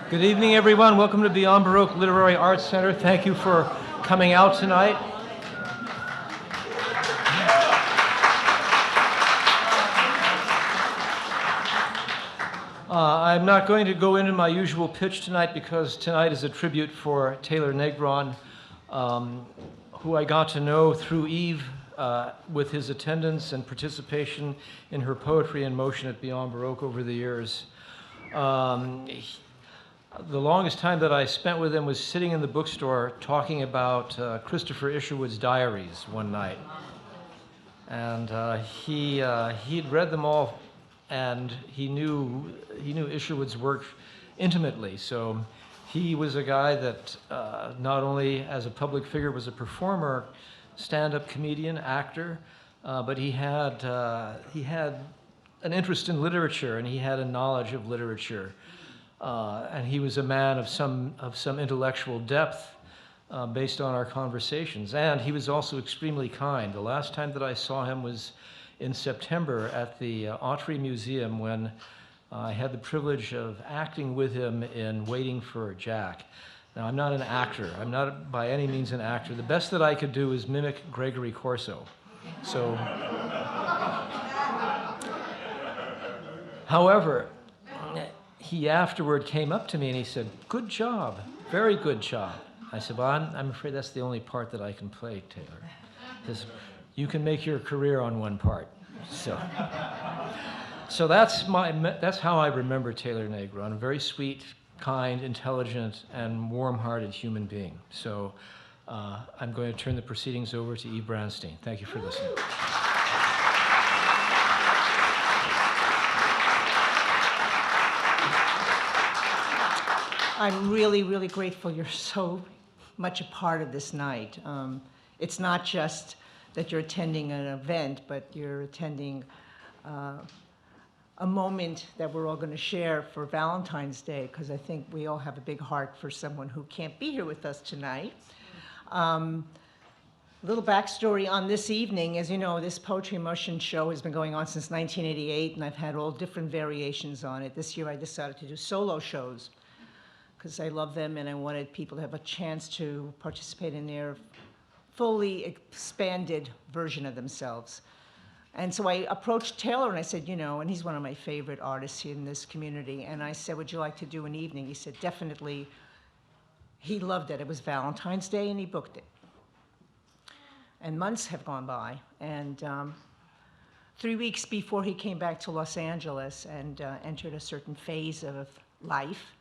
Good evening, everyone. Welcome to Beyond Baroque Literary Arts Center. Thank you for coming out tonight. I'm not going to go into my usual pitch tonight because tonight is a tribute for Taylor Negron, who I got to know through Eve with his attendance and participation in her poetry in motion at Beyond Baroque over the years. The longest time that I spent with him was sitting in the bookstore talking about Christopher Isherwood's diaries one night. And he'd read them all, and he knew Isherwood's work intimately. So he was a guy that not only as a public figure was a performer, stand-up comedian, actor, but he had an interest in literature, and he had a knowledge of literature. And he was a man of some intellectual depth based on our conversations. And he was also extremely kind. The last time that I saw him was in September at the Autry Museum when I had the privilege of acting with him in Waiting for Jack. Now, I'm not an actor. I'm not by any means an actor. The best that I could do is mimic Gregory Corso. So, however, he afterward came up to me and he said, "Good job, very good job." I said, "Well, I'm afraid that's the only part that I can play, Taylor. Because you can make your career on one part." So that's how I remember Taylor Negron, a very sweet, kind, intelligent, and warm-hearted human being. So I'm going to turn the proceedings over to Eve Brandstein. Thank you for listening. I'm really, really grateful you're so much a part of this night. It's not just that you're attending an event, but you're attending a moment that we're all going to share for Valentine's Day, because I think we all have a big heart for someone who can't be here with us tonight. Little backstory on this evening. As you know, this Poetry in Motion show has been going on since 1988, and I've had all different variations on it. This year I decided to do solo shows, because I love them and I wanted people to have a chance to participate in their fully expanded version of themselves. And so I approached Taylor and I said, and he's one of my favorite artists in this community, and I said, "Would you like to do an evening?" He said, "Definitely." He loved it. It was Valentine's Day and he booked it. And months have gone by, and 3 weeks before he came back to Los Angeles and entered a certain phase of life,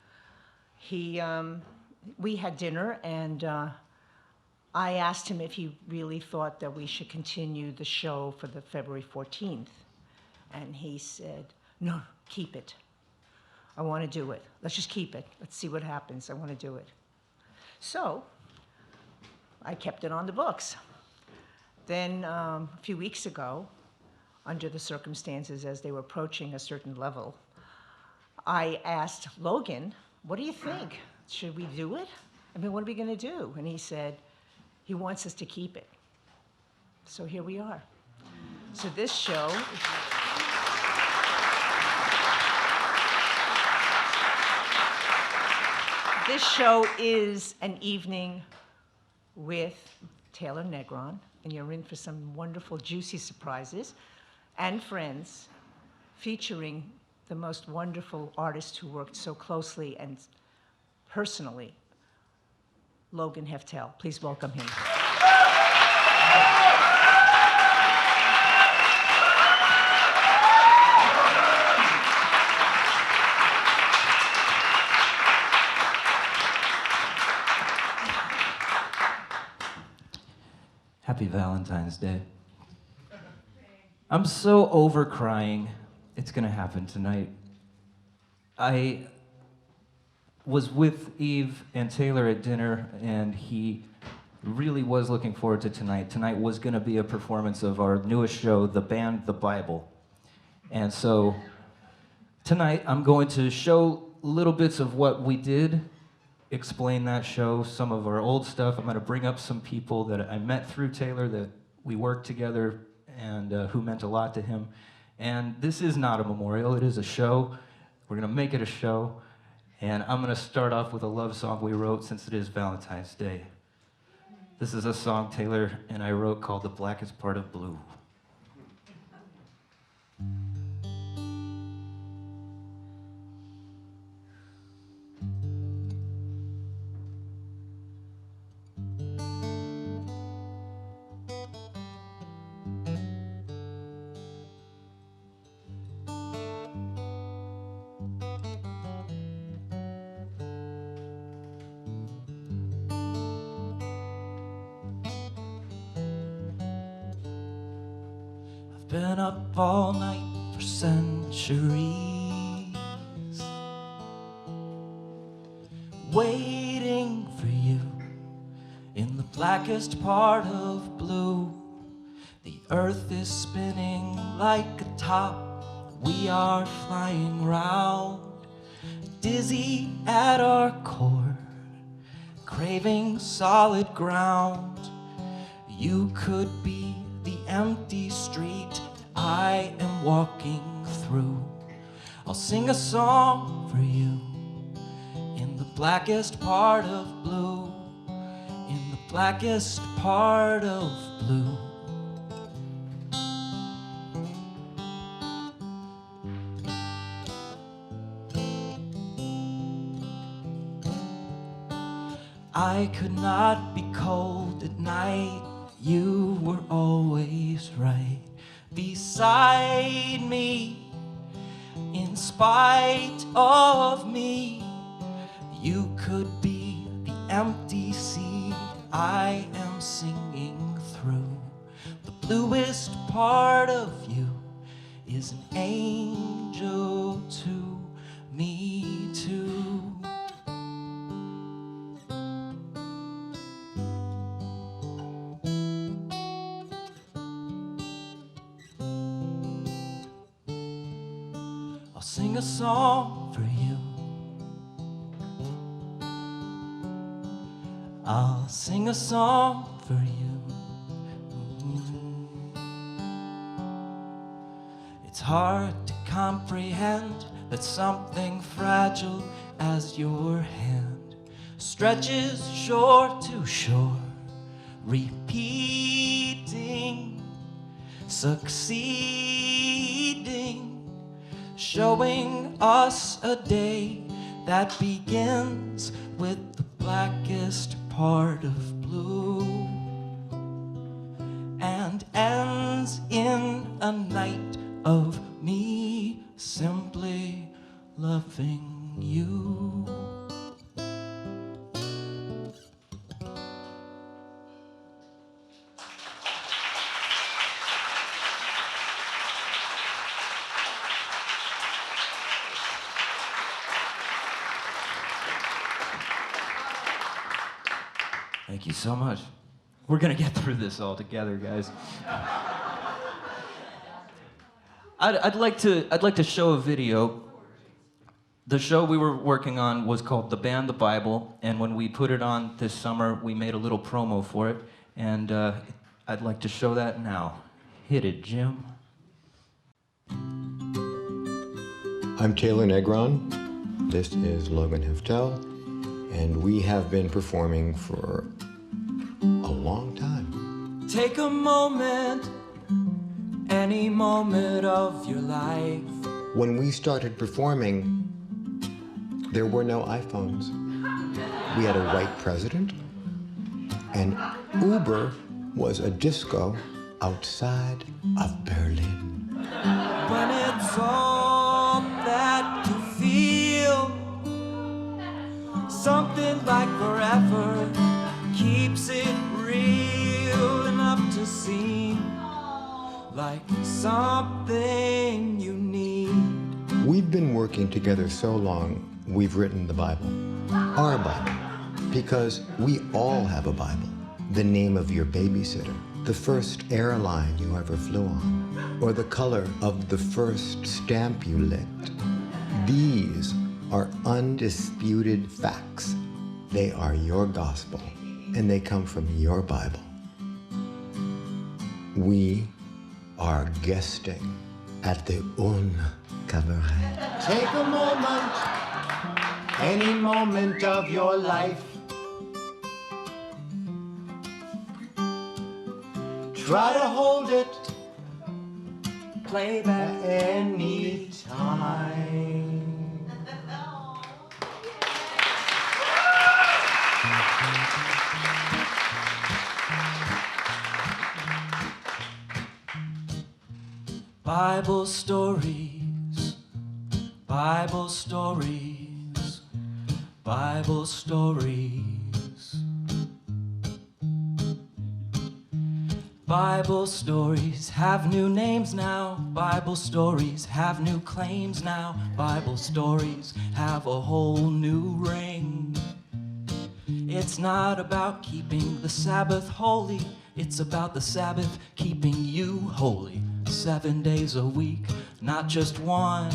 we had dinner, and I asked him if he really thought that we should continue the show for the February 14th. And he said, "No, keep it. I want to do it. Let's just keep it. Let's see what happens. I want to do it." So I kept it on the books. Then a few weeks ago, under the circumstances as they were approaching a certain level, I asked Logan, "What do you think? Should we do it? I mean, what are we going to do?" And he said, he wants us to keep it. So here we are. So this show is an evening with Taylor Negron, and you're in for some wonderful, juicy surprises and friends, featuring the most wonderful artist who worked so closely and personally, Logan Heftel. Please welcome him. Happy Valentine's Day. I'm so over crying. It's gonna happen tonight. I was with Eve and Taylor at dinner, and he really was looking forward to tonight. Tonight was gonna be a performance of our newest show, the band, The Bible. And so tonight I'm going to show little bits of what we did, explain that show, some of our old stuff. I'm gonna bring up some people that I met through Taylor that we worked together and who meant a lot to him. And this is not a memorial, it is a show. We're gonna make it a show. And I'm gonna start off with a love song we wrote since it is Valentine's Day. This is a song Taylor and I wrote called The Blackest Part of Blue. Been up all night for centuries, waiting for you in the blackest part of blue. The earth is spinning like a top, we are flying round, dizzy at our core, craving solid ground. You could be the empty street I am walking through. I'll sing a song for you in the blackest part of blue, in the blackest part of blue. I could not be cold at night, you were always right beside me, in spite of me. You could be the empty sea I am singing through. The bluest part of you is an angel to me too. Sing a song for you. I'll sing a song for you. It's hard to comprehend that something fragile as your hand stretches shore to shore, repeating, succeeding, showing us a day that begins with the blackest part of blue and ends in a night of me simply loving you. Thank you so much. We're gonna get through this all together, guys. I'd like to show a video. The show we were working on was called The Band, the Bible, and when we put it on this summer, we made a little promo for it, and I'd like to show that now. Hit it, Jim. I'm Taylor Negron. This is Logan Heftel, and we have been performing for a long time. Take a moment, any moment of your life. When we started performing, there were no iPhones. We had a white president, and Uber was a disco outside of Berlin. When it's all that you feel, something like forever keeps it real enough to seem like something you need. We've been working together so long, we've written the Bible. Our Bible. Because we all have a Bible. The name of your babysitter, the first airline you ever flew on, or the color of the first stamp you licked. These are undisputed facts. They are your gospel, and they come from your Bible. We are guesting at the Un Cabaret. Take a moment, any moment of your life. Try to hold it, play back any time. Bible stories, Bible stories, Bible stories. Bible stories have new names now. Bible stories have new claims now. Bible stories have a whole new ring. It's not about keeping the Sabbath holy. It's about the Sabbath keeping you holy. 7 days a week, not just one.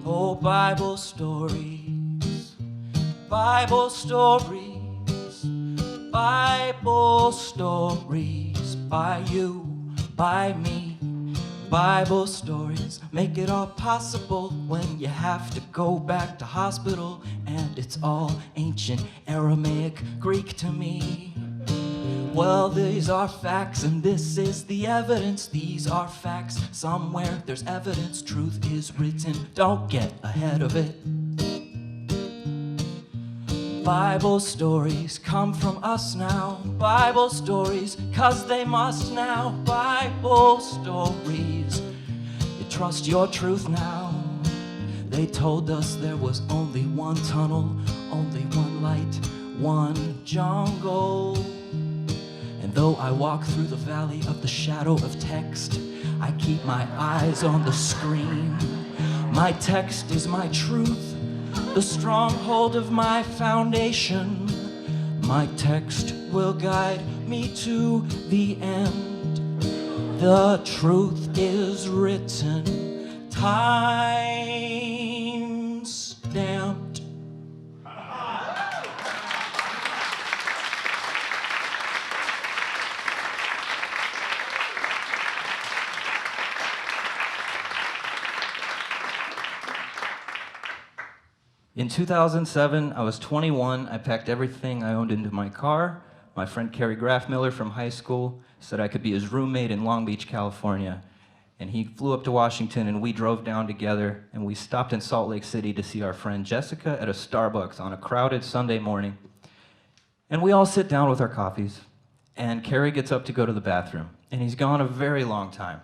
Oh, Bible stories, Bible stories, Bible stories, by you, by me. Bible stories make it all possible when you have to go back to hospital, and it's all ancient Aramaic Greek to me. Well, these are facts, and this is the evidence. These are facts. Somewhere there's evidence. Truth is written. Don't get ahead of it. Bible stories come from us now. Bible stories, 'cause they must now. Bible stories. You trust your truth now. They told us there was only one tunnel, only one light, one jungle. And though I walk through the valley of the shadow of text, I keep my eyes on the screen. My text is my truth, the stronghold of my foundation. My text will guide me to the end. The truth is written, time stamped. In 2007, I was 21. I packed everything I owned into my car. My friend Kerry Graffmiller from high school said I could be his roommate in Long Beach, California. And he flew up to Washington, and we drove down together, and we stopped in Salt Lake City to see our friend Jessica at a Starbucks on a crowded Sunday morning. And we all sit down with our coffees, and Kerry gets up to go to the bathroom, and he's gone a very long time.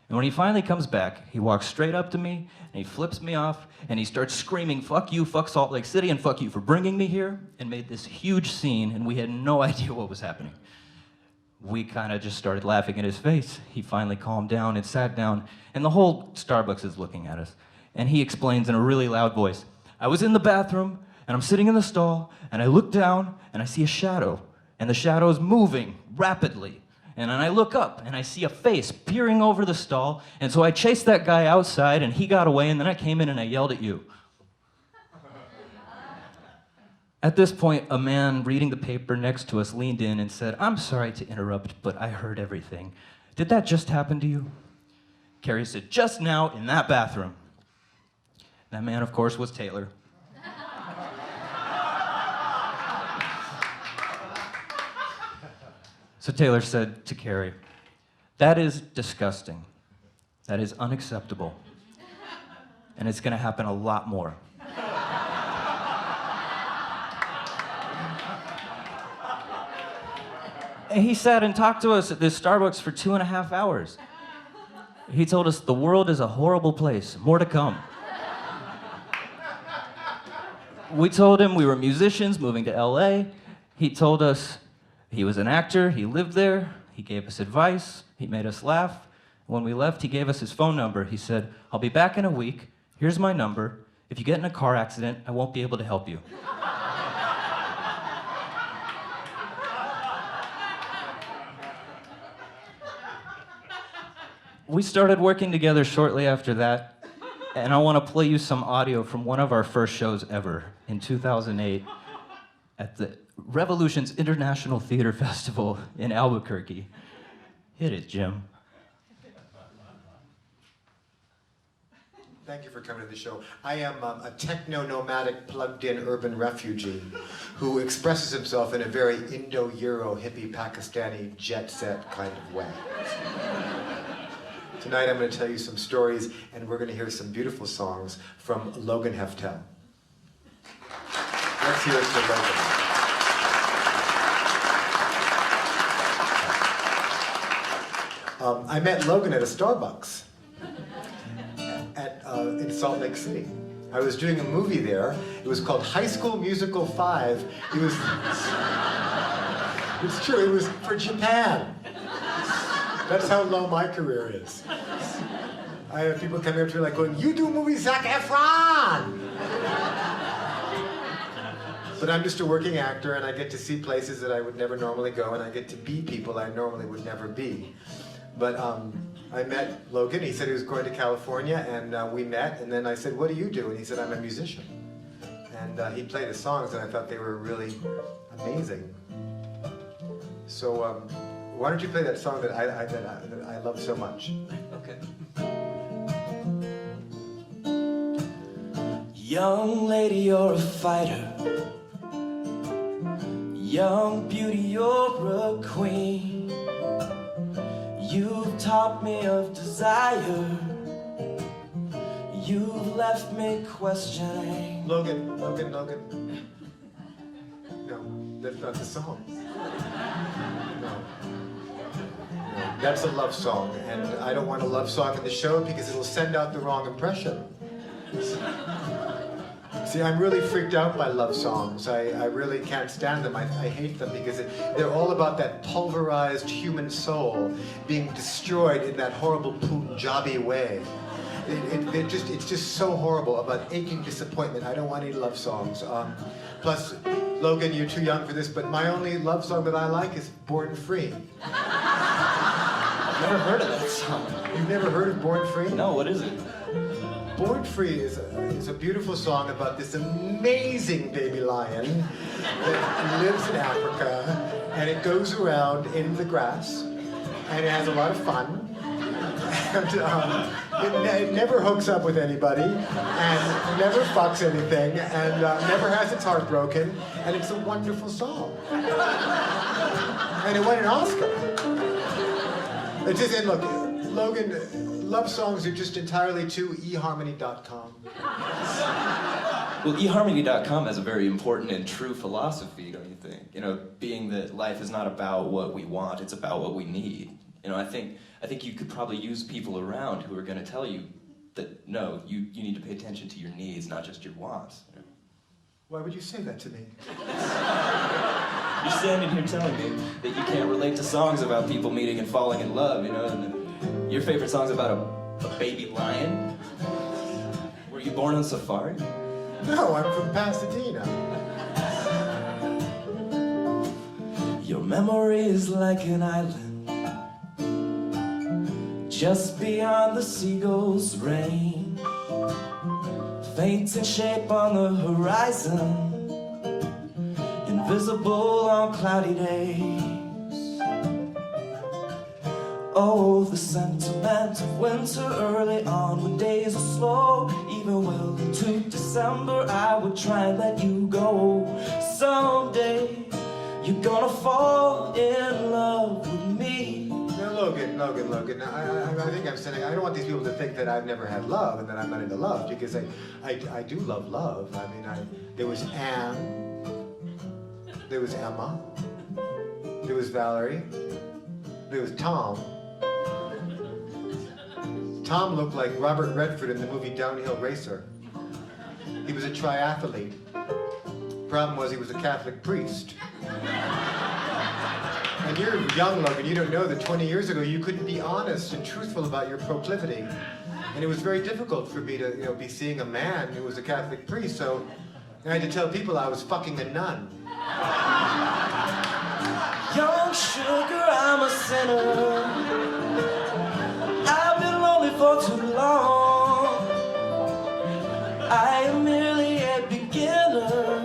And when he finally comes back, he walks straight up to me, and he flips me off, and he starts screaming, "Fuck you, fuck Salt Lake City, and fuck you for bringing me here," and made this huge scene, and we had no idea what was happening. We kind of just started laughing at his face. He finally calmed down and sat down, and the whole Starbucks is looking at us. And he explains in a really loud voice, "I was in the bathroom, and I'm sitting in the stall, and I look down, and I see a shadow, and the shadow is moving rapidly. And then I look up, and I see a face peering over the stall, and so I chased that guy outside, and he got away, and then I came in and I yelled at you." At this point, a man reading the paper next to us leaned in and said, "I'm sorry to interrupt, but I heard everything. Did that just happen to you?" Kerry said, "Just now in that bathroom." That man, of course, was Taylor. So Taylor said to Kerry, "That is disgusting. That is unacceptable. And it's going to happen a lot more." And he sat and talked to us at this Starbucks for 2.5 hours. He told us the world is a horrible place. More to come. We told him we were musicians moving to LA. He told us he was an actor, he lived there, he gave us advice, he made us laugh. When we left, he gave us his phone number. He said, "I'll be back in a week. Here's my number. If you get in a car accident, I won't be able to help you." We started working together shortly after that, and I want to play you some audio from one of our first shows ever in 2008 at the Revolution's International Theater Festival in Albuquerque. Hit it, Jim. Thank you for coming to the show. I am a techno-nomadic, plugged-in urban refugee who expresses himself in a very Indo-Euro, hippie, Pakistani, jet-set kind of way. Tonight I'm going to tell you some stories, and we're going to hear some beautiful songs from Logan Heftel. Let's hear it for Logan. I met Logan at a Starbucks in Salt Lake City. I was doing a movie there. It was called High School Musical 5. It's true, it was for Japan. That's how low my career is. I have people coming up to me like going, "You do movies, Zac Efron!" But I'm just a working actor, and I get to see places that I would never normally go, and I get to be people I normally would never be. But I met Logan. He said he was going to California, and we met, and then I said, "What do you do?" And he said, "I'm a musician." And he played his songs, and I thought they were really amazing. So why don't you play that song that I love so much? Okay. Young lady, you're a fighter. Young beauty, you're a queen. You've taught me of desire. You've left me questioning. Logan. No, that's not the song. No. That's a love song, and I don't want a love song in the show because it'll send out the wrong impression. See, I'm really freaked out by love songs. I really can't stand them. I hate them because they're all about that pulverized human soul being destroyed in that horrible Punjabi way. It's just so horrible, about aching disappointment. I don't want any love songs. Plus, Logan, you're too young for this, but my only love song that I like is Born Free. I've never heard of that song. You've never heard of Born Free? No, what is it? Born Free is a beautiful song about this amazing baby lion that lives in Africa, and it goes around in the grass, and it has a lot of fun. And it never hooks up with anybody, and never fucks anything, and never has its heart broken, and it's a wonderful song. And it won an Oscar. And look, Logan, love songs are just entirely to eHarmony.com. Well, eHarmony.com has a very important and true philosophy, don't you think? You know, being that life is not about what we want, it's about what we need. You know, I think you could probably use people around who are going to tell you that, no, you need to pay attention to your needs, not just your wants. You know? Why would you say that to me? You're standing here telling me that you can't relate to songs about people meeting and falling in love, you know, and your favorite song's about a baby lion? Were you born on safari? No, I'm from Pasadena. Your memory is like an island just beyond the seagull's range, faint in shape on the horizon, invisible on cloudy days. Oh, the sentiment of winter early on, when days are slow, even well into December, I would try and let you go. Someday you're gonna fall in love with me. Logan, I think I'm saying, I don't want these people to think that I've never had love and that I'm not into love, because I do love love. I mean, there was Anne, there was Emma, there was Valerie, there was Tom. Tom looked like Robert Redford in the movie Downhill Racer. He was a triathlete. Problem was, he was a Catholic priest. And you're young, Logan, you don't know that 20 years ago you couldn't be honest and truthful about your proclivity. And it was very difficult for me to, be seeing a man who was a Catholic priest, so I had to tell people I was fucking a nun. Young sugar, I'm a sinner. I've been lonely for too long. I am merely a beginner.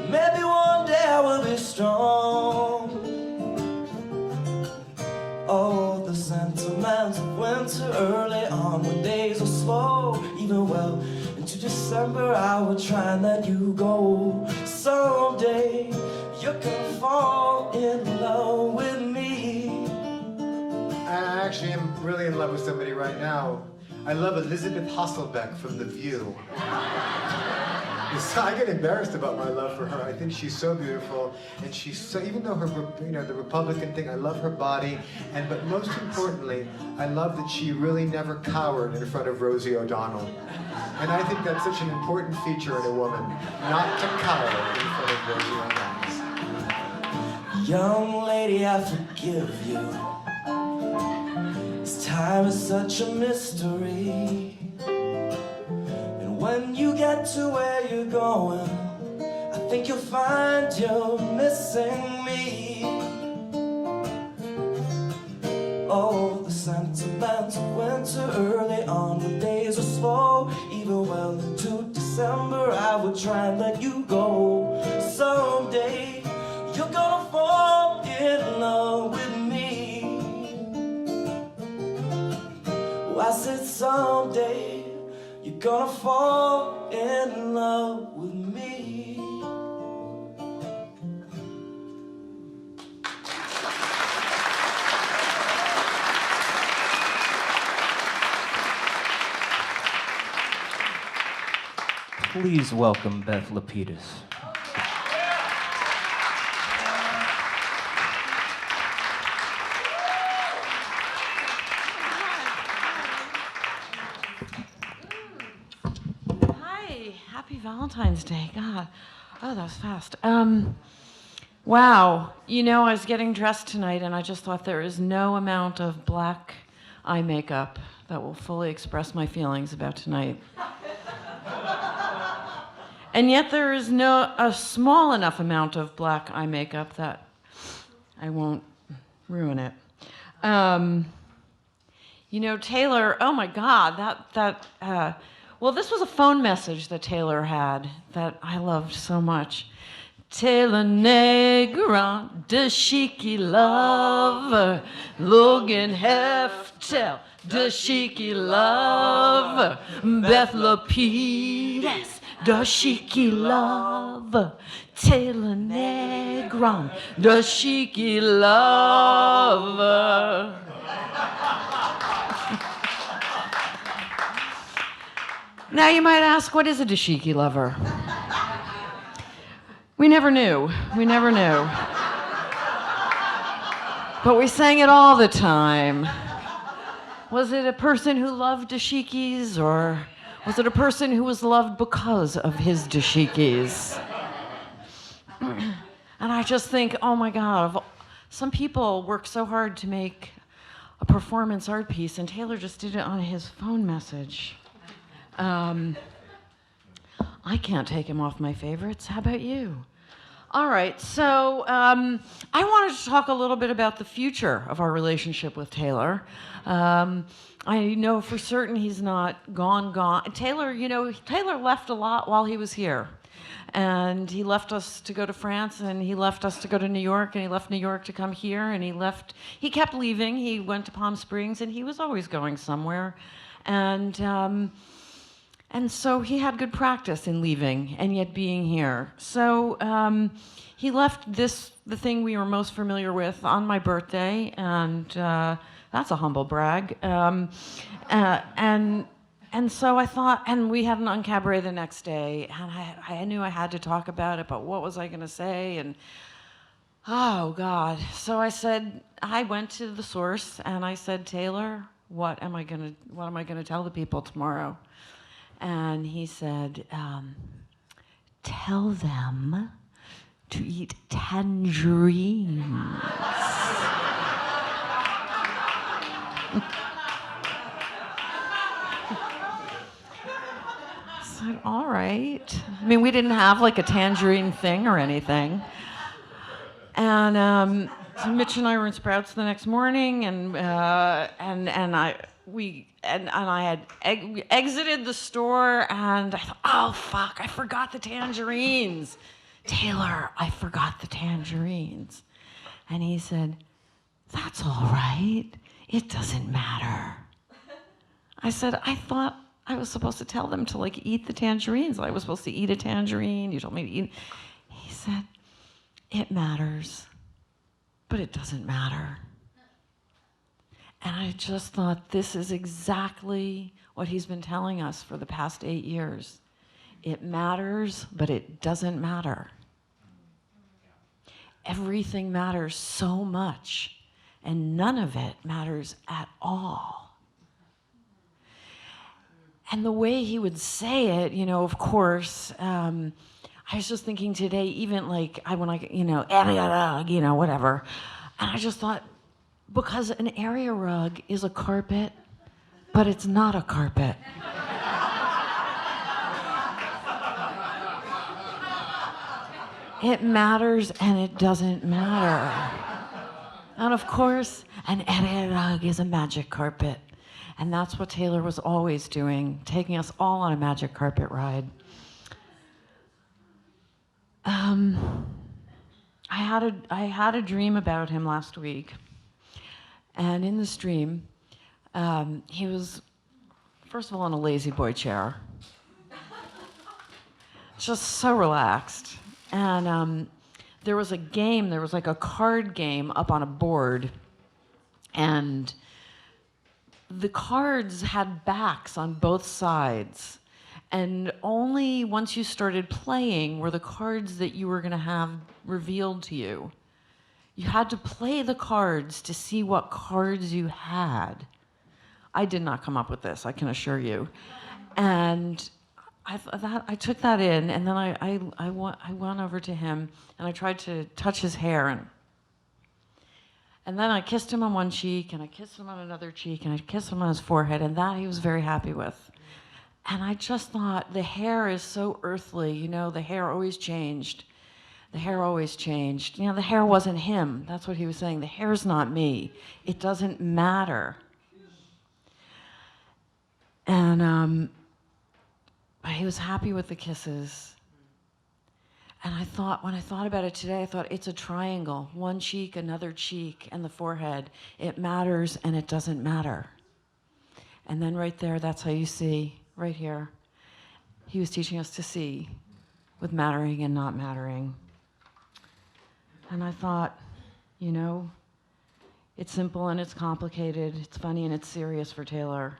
Maybe one day I will be strong. Oh, the sentiment of winter early on, when days are slow, December, I will try and let you go. Someday, you're gonna fall in love with me. I actually am really in love with somebody right now. I love Elizabeth Hasselbeck from The View. I get embarrassed about my love for her. I think she's so beautiful, and she's so, even though her, the Republican thing, I love her body, but most importantly, I love that she really never cowered in front of Rosie O'Donnell. And I think that's such an important feature in a woman, not to cower in front of Rosie O'Donnell. Young lady, I forgive you. This time is such a mystery. When you get to where you're going, I think you'll find you're missing me. Oh, the sentiments of winter early on, the days are slow. Even well into December, I would try and let you go. Someday, you're gonna fall in love with me. Oh, I said someday, you're gonna fall in love with me. Please welcome Beth Lapidus. Happy Valentine's Day. God. Oh, that was fast. Wow. You know, I was getting dressed tonight and I just thought there is no amount of black eye makeup that will fully express my feelings about tonight. And yet there is a small enough amount of black eye makeup that I won't ruin it. You know, Taylor, oh my God, well, this was a phone message that Taylor had that I loved so much. Taylor Negron, de chicy lover, Logan Heftel, de chicy lover, Beth Lapidus, de chicy lover, Taylor Negron, de chicy lover. Now you might ask, what is a dashiki lover? We never knew. We never knew. But we sang it all the time. Was it a person who loved dashikis, or was it a person who was loved because of his dashikis? And I just think, oh my God, some people work so hard to make a performance art piece, and Taylor just did it on his phone message. I can't take him off my favorites. How about you? All right, so I wanted to talk a little bit about the future of our relationship with Taylor. I know for certain he's not gone. Taylor, you know, Taylor left a lot while he was here. And he left us to go to France, and he left us to go to New York, and he left New York to come here, and he kept leaving. He went to Palm Springs, and he was always going somewhere. And so he had good practice in leaving and yet being here. So he left the thing we were most familiar with on my birthday, and that's a humble brag. And so I thought, and we had an Uncabaret the next day, and I knew I had to talk about it, but what was I going to say? And oh God. So I went to the source and I said, Taylor, what am I going to tell the people tomorrow? And he said, tell them to eat tangerines. I said, all right. I mean, we didn't have like a tangerine thing or anything. And so Mitch and I were in Sprouts the next morning, and I had exited the store, and I thought, oh, fuck, I forgot the tangerines. Taylor, I forgot the tangerines. And he said, that's all right. It doesn't matter. I said, I thought I was supposed to tell them to like eat the tangerines. I was supposed to eat a tangerine. You told me to eat. He said, it matters, but it doesn't matter. And I just thought, this is exactly what he's been telling us for the past 8 years. It matters, but it doesn't matter. Everything matters so much, and none of it matters at all. And the way he would say it, you know, of course, I was just thinking today, even like, whatever. And I just thought, because an area rug is a carpet, but it's not a carpet. It matters and it doesn't matter. And of course, an area rug is a magic carpet. And that's what Taylor was always doing, taking us all on a magic carpet ride. I had a dream about him last week. And in this dream, he was, first of all, in a lazy boy chair. Just so relaxed. And there was a game, there was like a card game up on a board. And the cards had backs on both sides. And only once you started playing were the cards that you were going to have revealed to you. You had to play the cards to see what cards you had. I did not come up with this, I can assure you. And I took that in, and then I went over to him, and I tried to touch his hair. And then I kissed him on one cheek, and I kissed him on another cheek, and I kissed him on his forehead, and that he was very happy with. And I just thought, the hair is so earthly, you know, the hair always changed. The hair always changed. You know, the hair wasn't him. That's what he was saying. The hair's not me. It doesn't matter. And he was happy with the kisses. And I thought, when I thought about it today, I thought, it's a triangle. One cheek, another cheek, and the forehead. It matters and it doesn't matter. And then right there, that's how you see, right here. He was teaching us to see with mattering and not mattering. And I thought, you know, it's simple and it's complicated. It's funny and it's serious for Taylor.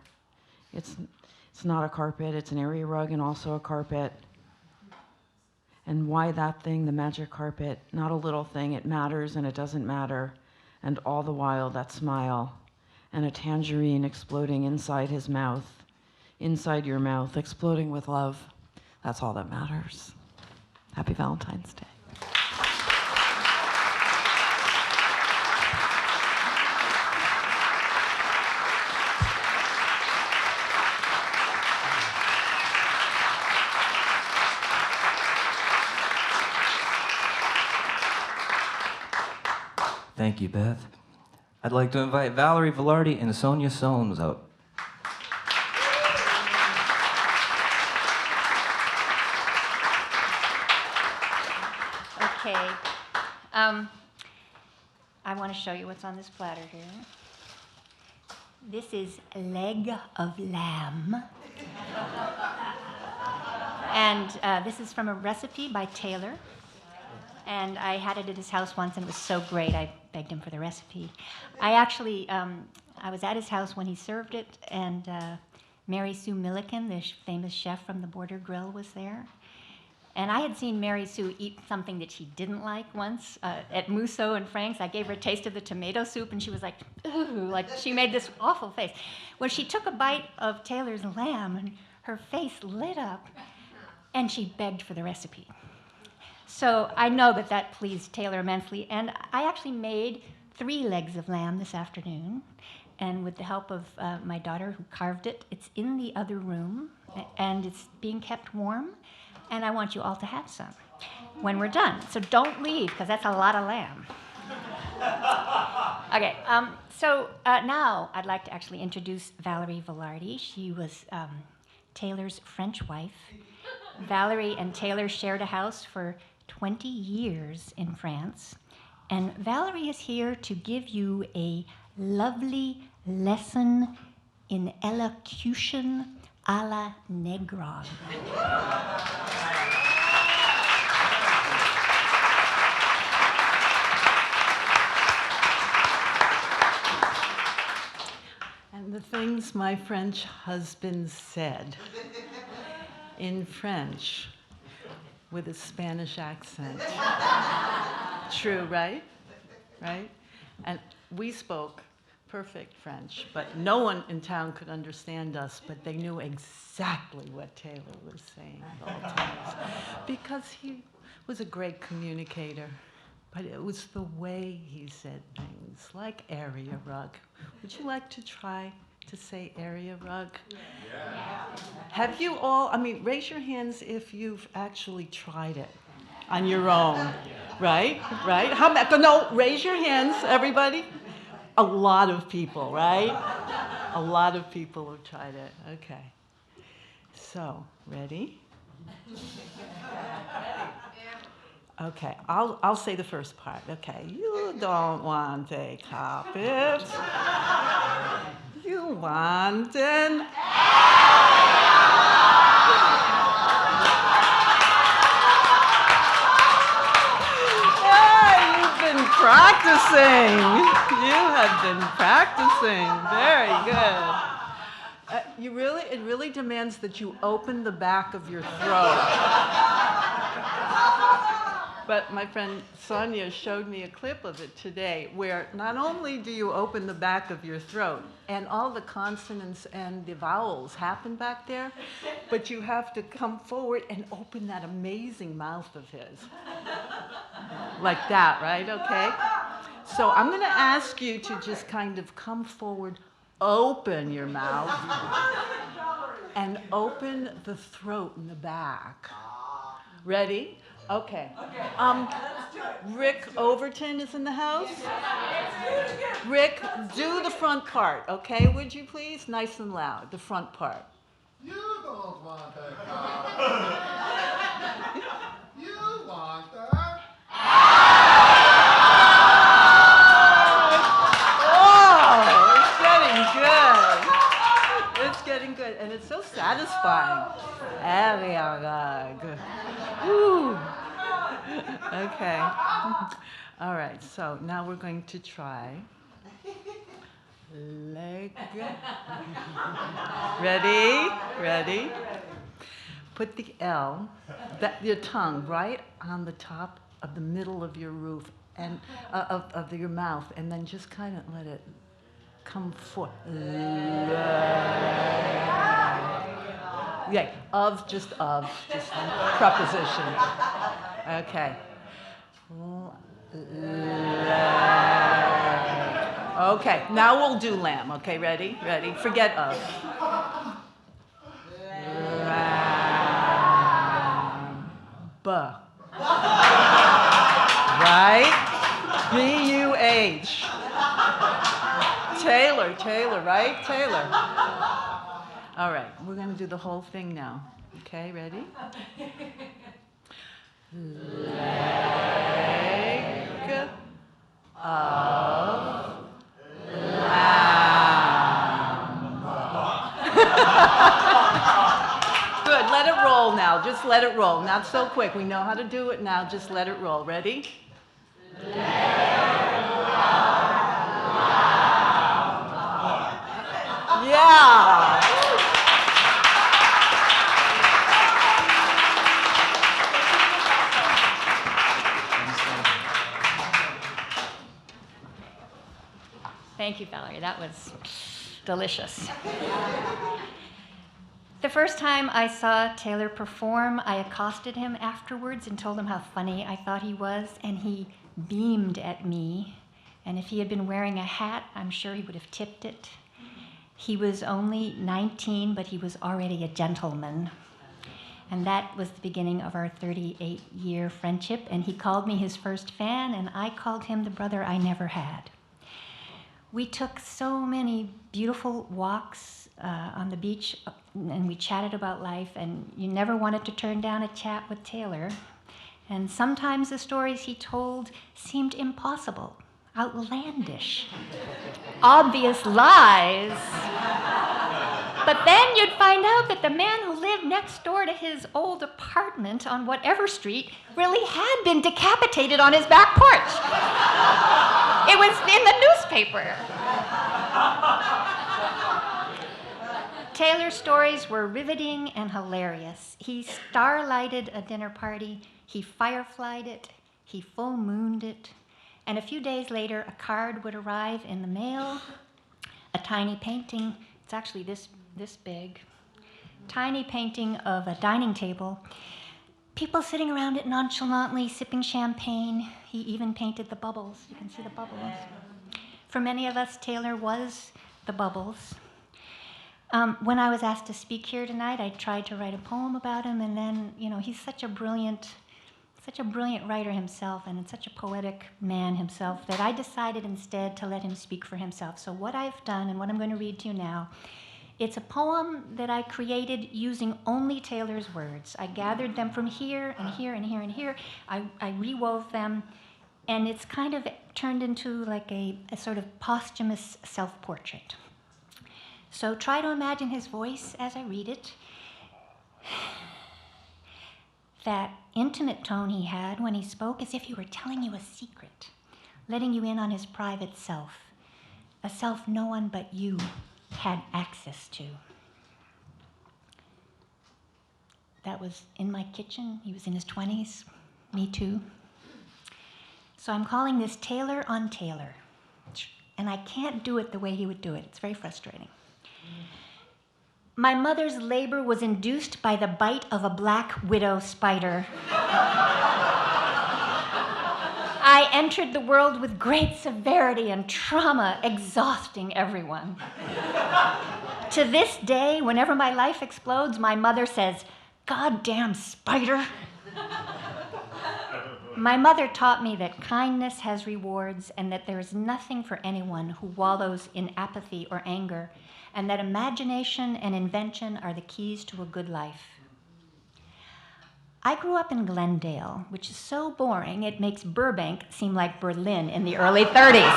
It's not a carpet, it's an area rug and also a carpet. And why that thing, the magic carpet? Not a little thing, it matters and it doesn't matter. And all the while, that smile and a tangerine exploding inside his mouth, inside your mouth, exploding with love. That's all that matters. Happy Valentine's Day. Thank you, Beth. I'd like to invite Valerie Velarde and Sonia Soames out. Okay. I want to show you what's on this platter here. This is leg of lamb. And this is from a recipe by Taylor. And I had it at his house once, and it was so great, I begged him for the recipe. I actually, I was at his house when he served it, and Mary Sue Milliken, the famous chef from the Border Grill, was there. And I had seen Mary Sue eat something that she didn't like once at Musso and Frank's. I gave her a taste of the tomato soup, and she was like, ooh, like she made this awful face. When she took a bite of Taylor's lamb, and her face lit up, and she begged for the recipe. So I know that that pleased Taylor immensely, and I actually made 3 legs of lamb this afternoon, and with the help of my daughter who carved it, it's in the other room, and it's being kept warm, and I want you all to have some when we're done. So don't leave, because that's a lot of lamb. Okay, so now I'd like to actually introduce Valerie Velarde. She was Taylor's French wife. Valerie and Taylor shared a house for 20 years in France, and Valerie is here to give you a lovely lesson in elocution a la Negron. And the things my French husband said in French with a Spanish accent. True, right? Right? And we spoke perfect French, but no one in town could understand us, but they knew exactly what Taylor was saying at all times because he was a great communicator. But it was the way he said things, like area rug. Would you like to try to say area rug? Yeah. Have you all, I mean, raise your hands if you've actually tried it on your own, right? Right? How about, no, raise your hands, everybody. A lot of people, right? A lot of people have tried it. Okay. So, ready? Okay, I'll say the first part. Okay, you don't want a carpet. You want an yeah, you've been practicing. You have been practicing. Very good. It really demands that you open the back of your throat. But my friend Sonia showed me a clip of it today where not only do you open the back of your throat and all the consonants and the vowels happen back there, but you have to come forward and open that amazing mouth of his. Like that, right? Okay? So I'm going to ask you to just kind of come forward, open your mouth, and open the throat in the back. Ready? Okay. Rick Overton is in the house. Rick, do the front part, okay, would you please? Nice and loud, the front part. You don't want that. You want that. Oh, it's getting good, and it's so satisfying. Woo. Okay. All right, so now we're going to try leg. Ready? Ready? Put the L, your tongue right on the top of the middle of your roof and of your mouth, and then just kind of let it come forth. Yeah, just preposition. Okay. Okay, now we'll do lamb. Okay, ready? Ready? Forget of. Lamb. Right? B-U-H. Taylor, right? Taylor. All right, we're going to do the whole thing now. Okay, ready? Leg of lamb. Good, let it roll now. Just let it roll. Not so quick. We know how to do it now. Just let it roll. Ready? Yeah. Thank you, Valerie. That was delicious. The first time I saw Taylor perform, I accosted him afterwards and told him how funny I thought he was, and he beamed at me. And if he had been wearing a hat, I'm sure he would have tipped it. He was only 19, but he was already a gentleman. And that was the beginning of our 38-year friendship, and he called me his first fan, and I called him the brother I never had. We took so many beautiful walks on the beach, and we chatted about life, and you never wanted to turn down a chat with Taylor. And sometimes the stories he told seemed impossible, outlandish, obvious lies. But then you'd find out that the man who lived next door to his old apartment on whatever street really had been decapitated on his back porch. It was in the newspaper. Taylor's stories were riveting and hilarious. He starlighted a dinner party, he fireflied it, he full mooned it, and a few days later a card would arrive in the mail, a tiny painting, it's actually this big, tiny painting of a dining table, people sitting around it nonchalantly sipping champagne. He even painted the bubbles. You can see the bubbles. For many of us, Taylor was the bubbles. When I was asked to speak here tonight, I tried to write a poem about him, and then, he's such a brilliant writer himself, and such a poetic man himself, that I decided instead to let him speak for himself. So what I've done, and what I'm going to read to you now, it's a poem that I created using only Taylor's words. I gathered them from here, and here, and here, and here. I rewove them, and it's kind of turned into like a sort of posthumous self-portrait. So try to imagine his voice as I read it. That intimate tone he had when he spoke, as if he were telling you a secret, letting you in on his private self, a self no one but you had access to. That was in my kitchen. He was in his 20s, me too. So I'm calling this Taylor on Taylor, and I can't do it the way he would do it. It's very frustrating. My mother's labor was induced by the bite of a black widow spider. I entered the world with great severity and trauma, exhausting everyone. To this day, whenever my life explodes, my mother says, "Goddamn spider." My mother taught me that kindness has rewards and that there is nothing for anyone who wallows in apathy or anger, and that imagination and invention are the keys to a good life. I grew up in Glendale, which is so boring it makes Burbank seem like Berlin in the early 30s.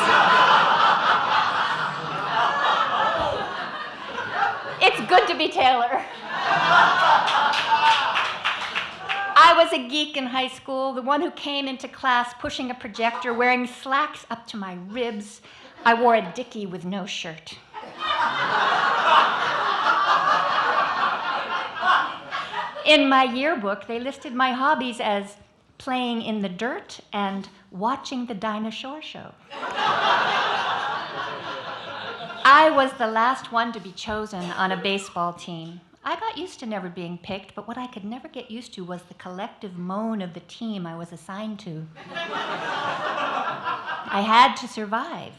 It's good to be Taylor. I was a geek in high school, the one who came into class pushing a projector, wearing slacks up to my ribs. I wore a dickie with no shirt. In my yearbook, they listed my hobbies as playing in the dirt and watching the Dinah Shore show. I was the last one to be chosen on a baseball team. I got used to never being picked, but what I could never get used to was the collective moan of the team I was assigned to. I had to survive.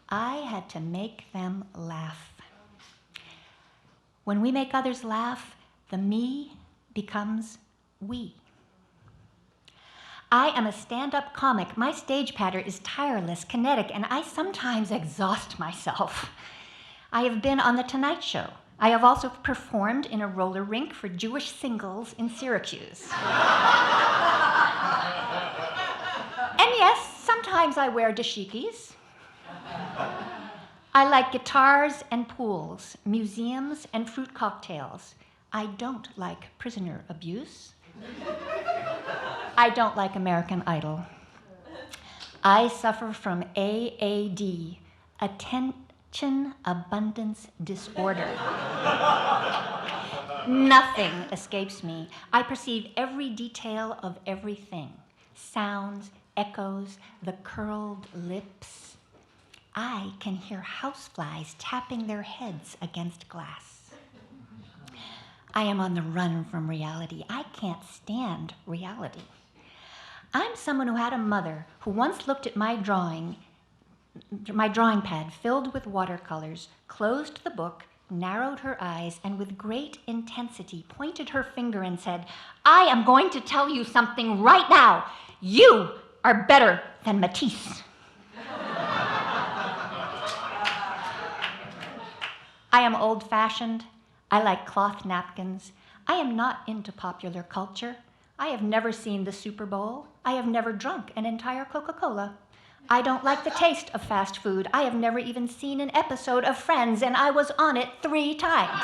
I had to make them laugh. When we make others laugh, the me becomes we. I am a stand-up comic. My stage patter is tireless, kinetic, and I sometimes exhaust myself. I have been on The Tonight Show. I have also performed in a roller rink for Jewish singles in Syracuse. And yes, sometimes I wear dashikis. I like guitars and pools, museums and fruit cocktails. I don't like prisoner abuse. I don't like American Idol. I suffer from AAD, attention abundance disorder. Nothing escapes me. I perceive every detail of everything. Sounds, echoes, the curled lips. I can hear houseflies tapping their heads against glass. I am on the run from reality. I can't stand reality. I'm someone who had a mother who once looked at my drawing pad filled with watercolors, closed the book, narrowed her eyes, and with great intensity pointed her finger and said, "I am going to tell you something right now. You are better than Matisse." I am old-fashioned. I like cloth napkins. I am not into popular culture. I have never seen the Super Bowl. I have never drunk an entire Coca-Cola. I don't like the taste of fast food. I have never even seen an episode of Friends, and I was on it 3 times.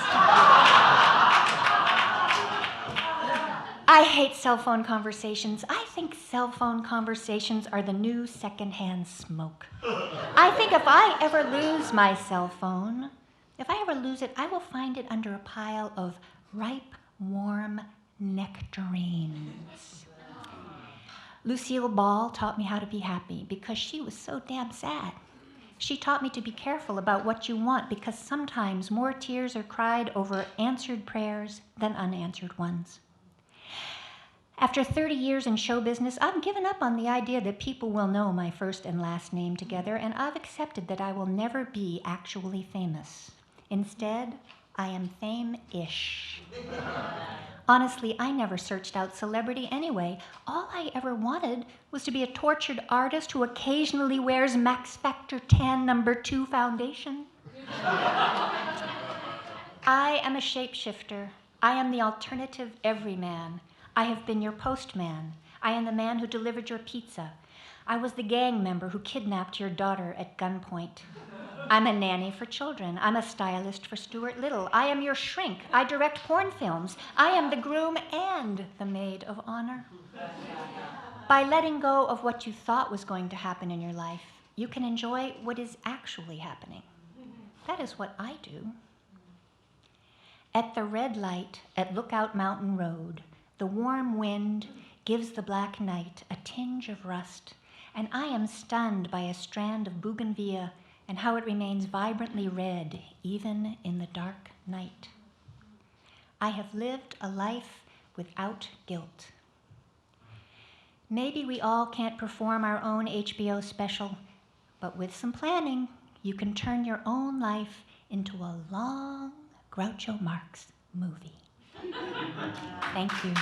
I hate cell phone conversations. I think cell phone conversations are the new secondhand smoke. I think if I ever lose my cell phone, if I ever lose it, I will find it under a pile of ripe, warm nectarines. Lucille Ball taught me how to be happy because she was so damn sad. She taught me to be careful about what you want because sometimes more tears are cried over answered prayers than unanswered ones. After 30 years in show business, I've given up on the idea that people will know my first and last name together, and I've accepted that I will never be actually famous. Instead, I am fame-ish. Honestly, I never searched out celebrity anyway. All I ever wanted was to be a tortured artist who occasionally wears Max Factor Tan No. 2 foundation. I am a shapeshifter. I am the alternative everyman. I have been your postman. I am the man who delivered your pizza. I was the gang member who kidnapped your daughter at gunpoint. I'm a nanny for children. I'm a stylist for Stuart Little. I am your shrink. I direct porn films. I am the groom and the maid of honor. By letting go of what you thought was going to happen in your life, you can enjoy what is actually happening. That is what I do. At the red light at Lookout Mountain Road, the warm wind gives the black night a tinge of rust, and I am stunned by a strand of bougainvillea and how it remains vibrantly red even in the dark night. I have lived a life without guilt. Maybe we all can't perform our own HBO special, but with some planning, you can turn your own life into a long Groucho Marx movie. Thank you.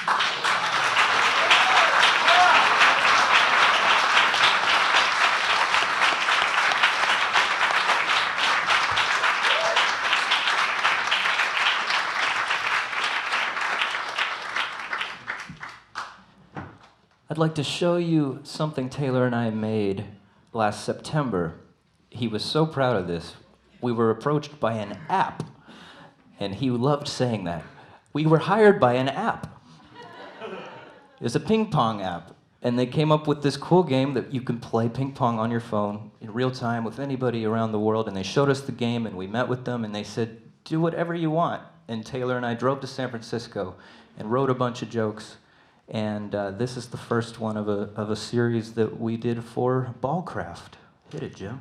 I'd like to show you something Taylor and I made last September. He was so proud of this. We were approached by an app, and he loved saying that. We were hired by an app. It's a ping pong app, and they came up with this cool game that you can play ping pong on your phone in real time with anybody around the world, and they showed us the game, and we met with them, and they said, do whatever you want. And Taylor and I drove to San Francisco and wrote a bunch of jokes. And this is the first one of a series that we did for Ballcraft. Hit it, Jim.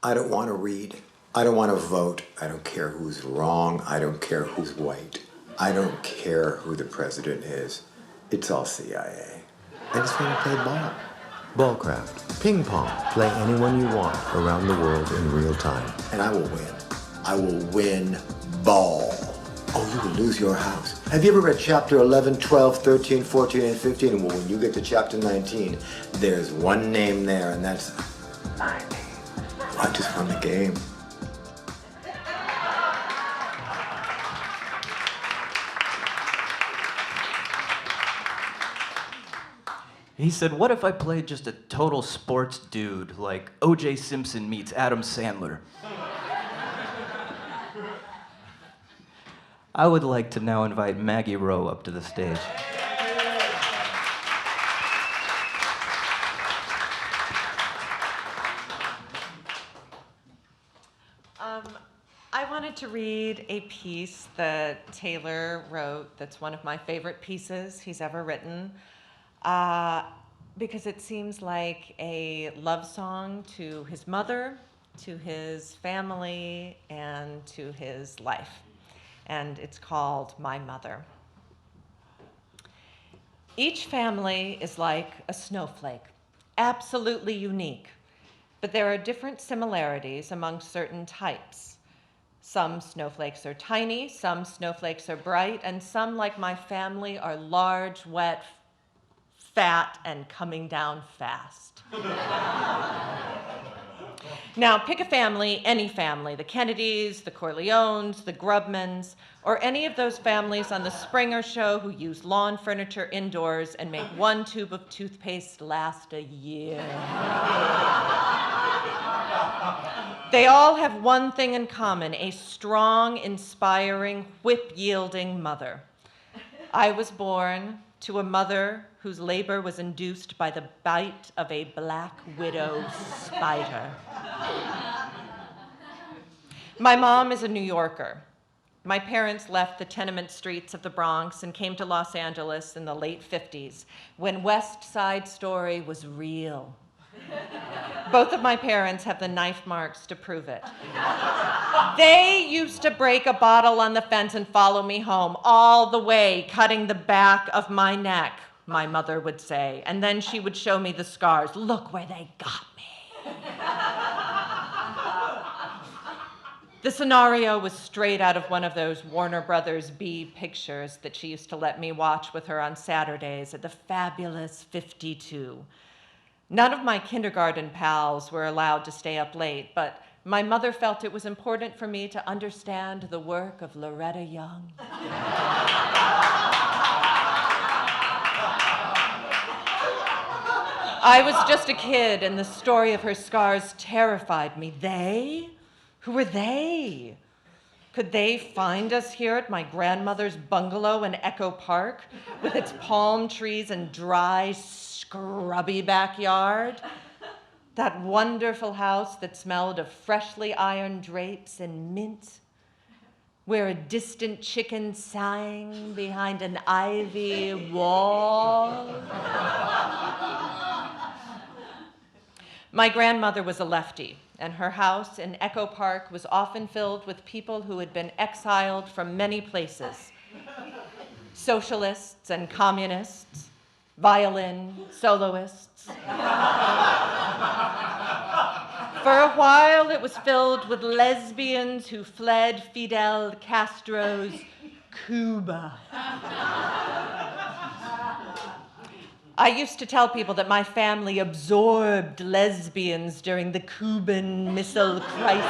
I don't want to read. I don't want to vote. I don't care who's wrong. I don't care who's white. I don't care who the president is. It's all CIA. I just want to play ball. Ballcraft. Ping pong. Play anyone you want around the world in real time. And I will win. I will win ball. Oh, you will lose your house. Have you ever read chapter 11, 12, 13, 14, and 15? Well, when you get to chapter 19, there's one name there, and that's 19. I just won the game. He said, what if I played just a total sports dude, like O.J. Simpson meets Adam Sandler? I would like to now invite Maggie Rowe up to the stage. I wanted to read a piece that Taylor wrote that's one of my favorite pieces he's ever written, because it seems like a love song to his mother, to his family, and to his life. And it's called My Mother. Each family is like a snowflake, absolutely unique, but there are different similarities among certain types. Some snowflakes are tiny, some snowflakes are bright, and some, like my family, are large, wet, fat, and coming down fast. Now, pick a family, any family, the Kennedys, the Corleones, the Grubmans, or any of those families on the Springer Show who use lawn furniture indoors and make one tube of toothpaste last a year. They all have one thing in common, a strong, inspiring, whip-yielding mother. I was born to a mother whose labor was induced by the bite of a black widow spider. My mom is a New Yorker. My parents left the tenement streets of the Bronx and came to Los Angeles in the late 50s, when West Side Story was real. Both of my parents have the knife marks to prove it. They used to break a bottle on the fence and follow me home all the way, cutting the back of my neck, my mother would say, and then she would show me the scars. Look where they got me. The scenario was straight out of one of those Warner Brothers B pictures that she used to let me watch with her on Saturdays at the fabulous 52. None of my kindergarten pals were allowed to stay up late, but my mother felt it was important for me to understand the work of Loretta Young. I was just a kid, and the story of her scars terrified me. They? Who were they? Could they find us here at my grandmother's bungalow in Echo Park with its palm trees and dry, scrubby backyard? That wonderful house that smelled of freshly ironed drapes and mint, where a distant chicken sang behind an ivy wall? My grandmother was a lefty, and her house in Echo Park was often filled with people who had been exiled from many places. Socialists and communists, violin soloists. For a while, it was filled with lesbians who fled Fidel Castro's Cuba. I used to tell people that my family absorbed lesbians during the Cuban Missile Crisis.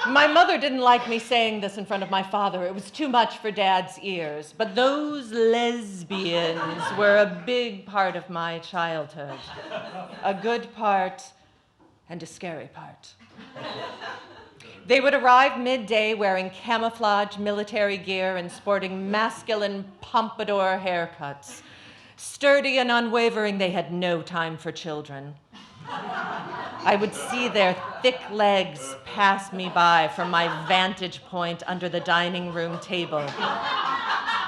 My mother didn't like me saying this in front of my father. It was too much for Dad's ears. But those lesbians were a big part of my childhood. A good part and a scary part. They would arrive midday wearing camouflage military gear and sporting masculine pompadour haircuts. Sturdy and unwavering, they had no time for children. I would see their thick legs pass me by from my vantage point under the dining room table.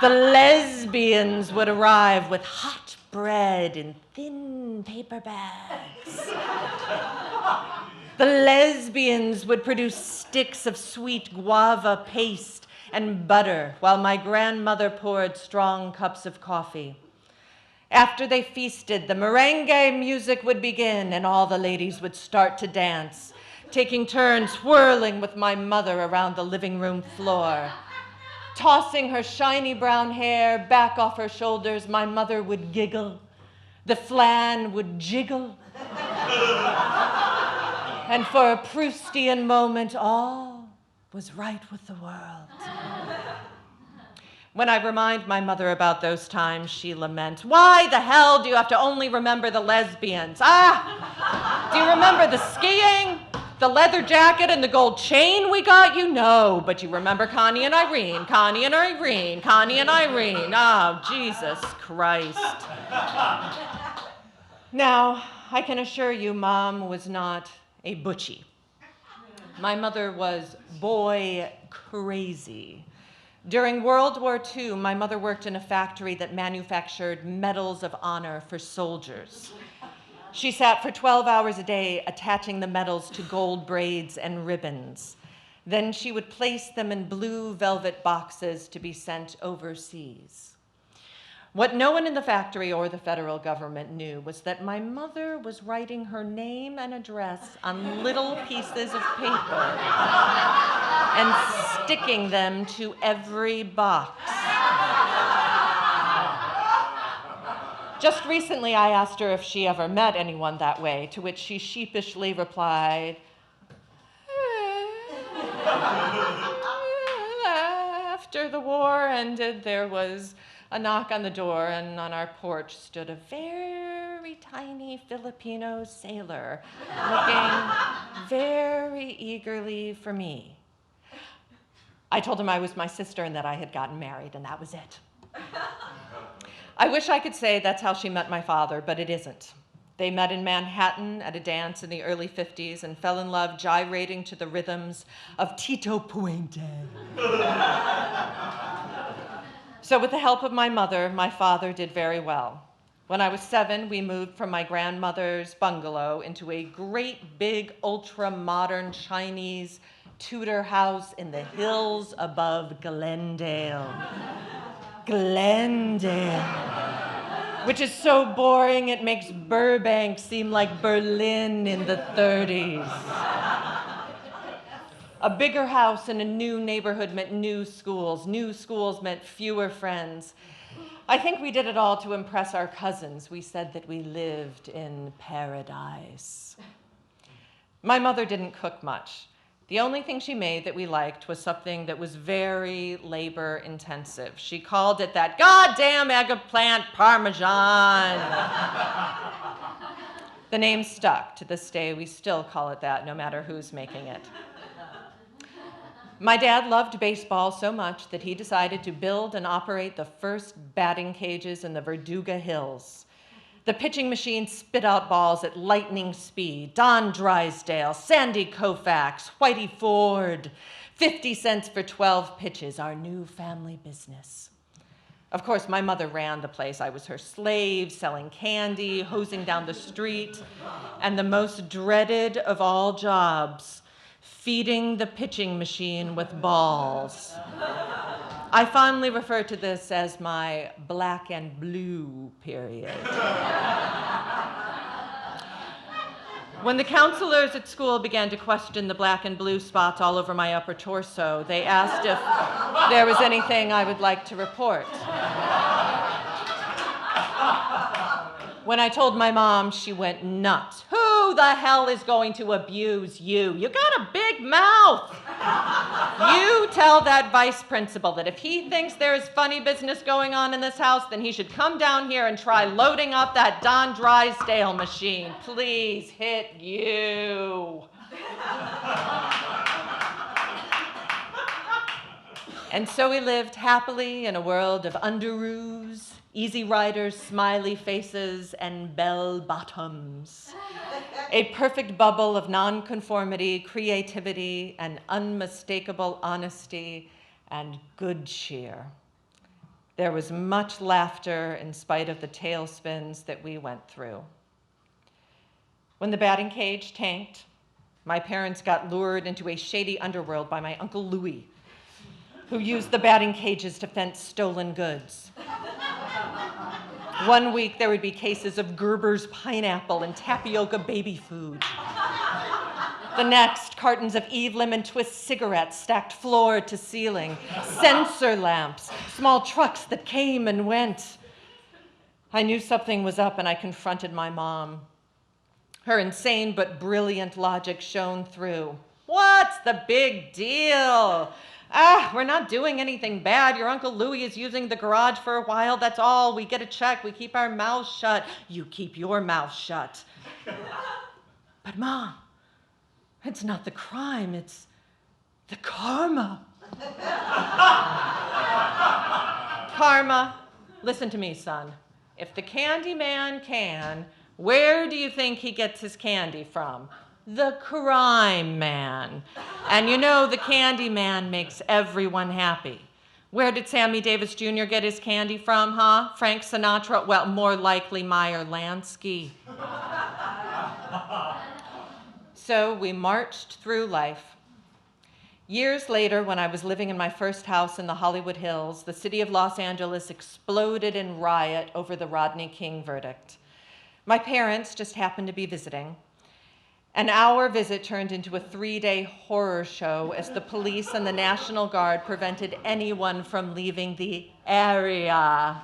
The lesbians would arrive with hot bread in thin paper bags. The lesbians would produce sticks of sweet guava paste and butter while my grandmother poured strong cups of coffee. After they feasted, the merengue music would begin and all the ladies would start to dance, taking turns whirling with my mother around the living room floor. Tossing her shiny brown hair back off her shoulders, my mother would giggle. The flan would jiggle. And for a Proustian moment, all was right with the world. When I remind my mother about those times, she laments, "Why the hell do you have to only remember the lesbians? Do you remember the skiing, the leather jacket, and the gold chain we got you? No, but you remember Connie and Irene, Connie and Irene, Connie and Irene. Oh, Jesus Christ." Now, I can assure you, Mom was not a butchie. My mother was boy crazy. During World War II, my mother worked in a factory that manufactured medals of honor for soldiers. She sat for 12 hours a day attaching the medals to gold braids and ribbons. Then she would place them in blue velvet boxes to be sent overseas. What no one in the factory or the federal government knew was that my mother was writing her name and address on little pieces of paper and sticking them to every box. Just recently, I asked her if she ever met anyone that way, to which she sheepishly replied, after the war ended, there was a knock on the door, and on our porch stood a very tiny Filipino sailor looking very eagerly for me. I told him I was my sister and that I had gotten married, and that was it. I wish I could say that's how she met my father, but it isn't. They met in Manhattan at a dance in the early 50s and fell in love gyrating to the rhythms of Tito Puente. So with the help of my mother, my father did very well. When I was 7, we moved from my grandmother's bungalow into a great big ultra-modern Chinese Tudor house in the hills above Glendale. Glendale, which is so boring it makes Burbank seem like Berlin in the 30s. A bigger house in a new neighborhood meant new schools. New schools meant fewer friends. I think we did it all to impress our cousins. We said that we lived in paradise. My mother didn't cook much. The only thing she made that we liked was something that was very labor intensive. She called it that goddamn eggplant parmesan. The name stuck. To this day, we still call it that, no matter who's making it. My dad loved baseball so much that he decided to build and operate the first batting cages in the Verduga Hills. The pitching machine spit out balls at lightning speed. Don Drysdale, Sandy Koufax, Whitey Ford. 50 cents for 12 pitches, our new family business. Of course, my mother ran the place. I was her slave, selling candy, hosing down the street, and the most dreaded of all jobs, feeding the pitching machine with balls. I fondly refer to this as my black and blue period. When the counselors at school began to question the black and blue spots all over my upper torso, they asked if there was anything I would like to report. When I told my mom, she went nuts. Who the hell is going to abuse you? You got a big mouth. You tell that vice principal that if he thinks there is funny business going on in this house, then he should come down here and try loading up that Don Drysdale machine. Please hit you. And so we lived happily in a world of underoos, easy riders, smiley faces, and bell bottoms. A perfect bubble of nonconformity, creativity, and unmistakable honesty and good cheer. There was much laughter in spite of the tailspins that we went through. When the batting cage tanked, my parents got lured into a shady underworld by my Uncle Louis, who used the batting cages to fence stolen goods. One week, there would be cases of Gerber's pineapple and tapioca baby food. The next, cartons of Eve Lemon Twist cigarettes stacked floor to ceiling, sensor lamps, small trucks that came and went. I knew something was up, and I confronted my mom. Her insane but brilliant logic shone through. What's the big deal? We're not doing anything bad. Your Uncle Louis is using the garage for a while. That's all. We get a check. We keep our mouths shut. You keep your mouth shut. But Mom, it's not the crime. It's the karma. Karma. Listen to me, son. If the candy man can, where do you think he gets his candy from? The crime man. And you know the candy man makes everyone happy. Where did Sammy Davis Jr. get his candy from, huh? Frank Sinatra? Well, more likely Meyer Lansky. So we marched through life. Years later, when I was living in my first house in the Hollywood Hills, the city of Los Angeles exploded in riot over the Rodney King verdict. My parents just happened to be visiting. And our visit turned into a 3-day horror show as the police and the National Guard prevented anyone from leaving the area.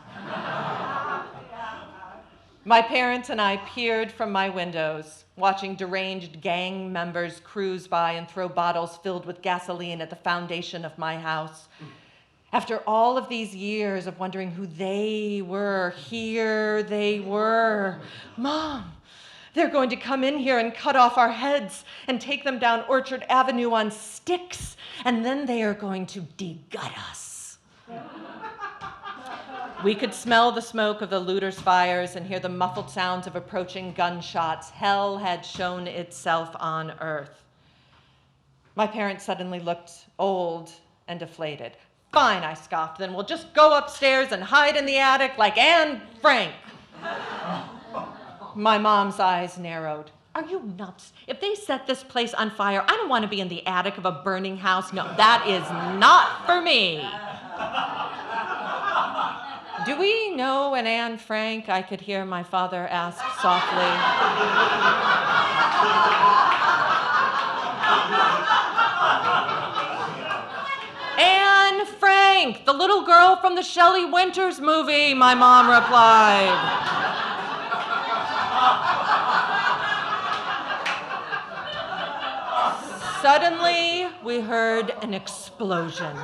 My parents and I peered from my windows, watching deranged gang members cruise by and throw bottles filled with gasoline at the foundation of my house. After all of these years of wondering who they were, here they were. Mom, they're going to come in here and cut off our heads and take them down Orchard Avenue on sticks, and then they are going to de-gut us. We could smell the smoke of the looters' fires and hear the muffled sounds of approaching gunshots. Hell had shown itself on earth. My parents suddenly looked old and deflated. Fine, I scoffed, then we'll just go upstairs and hide in the attic like Anne Frank. My mom's eyes narrowed. Are you nuts? If they set this place on fire, I don't want to be in the attic of a burning house. No, that is not for me. Do we know an Anne Frank? I could hear my father ask softly. Anne Frank, the little girl from the Shelley Winters movie, my mom replied. Suddenly, we heard an explosion.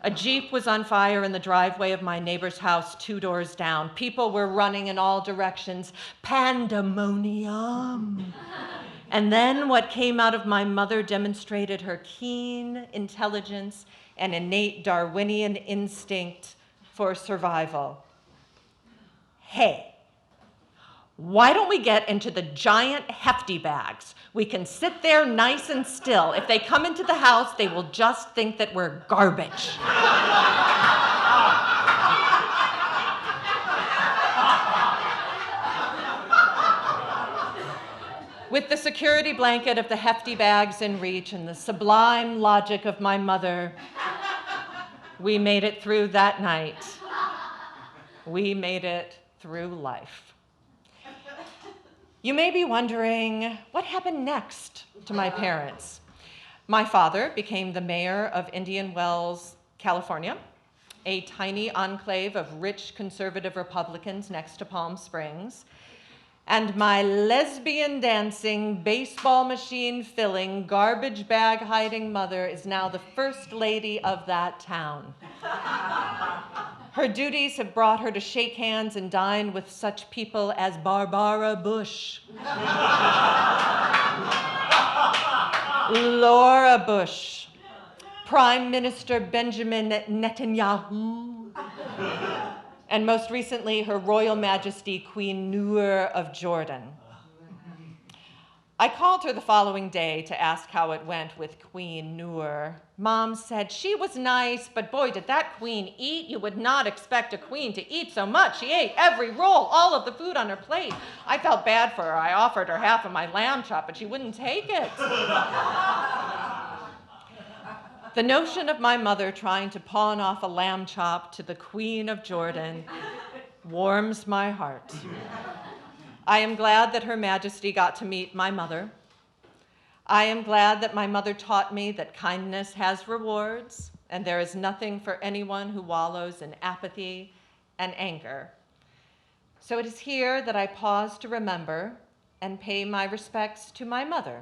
A Jeep was on fire in the driveway of my neighbor's house 2 doors down. People were running in all directions. Pandemonium. And then what came out of my mother demonstrated her keen intelligence and innate Darwinian instinct for survival. Hey, why don't we get into the giant hefty bags? We can sit there nice and still. If they come into the house, they will just think that we're garbage. With the security blanket of the hefty bags in reach and the sublime logic of my mother, we made it through that night. We made it through life. You may be wondering, what happened next to my parents? My father became the mayor of Indian Wells, California, a tiny enclave of rich conservative Republicans next to Palm Springs. And my lesbian dancing, baseball machine filling, garbage bag hiding mother is now the first lady of that town. Her duties have brought her to shake hands and dine with such people as Barbara Bush, Laura Bush, Prime Minister Benjamin Netanyahu, and most recently, Her Royal Majesty Queen Noor of Jordan. I called her the following day to ask how it went with Queen Noor. Mom said she was nice, but boy, did that queen eat. You would not expect a queen to eat so much. She ate every roll, all of the food on her plate. I felt bad for her. I offered her half of my lamb chop, but she wouldn't take it. The notion of my mother trying to pawn off a lamb chop to the Queen of Jordan warms my heart. I am glad that Her Majesty got to meet my mother. I am glad that my mother taught me that kindness has rewards, and there is nothing for anyone who wallows in apathy and anger. So it is here that I pause to remember and pay my respects to my mother,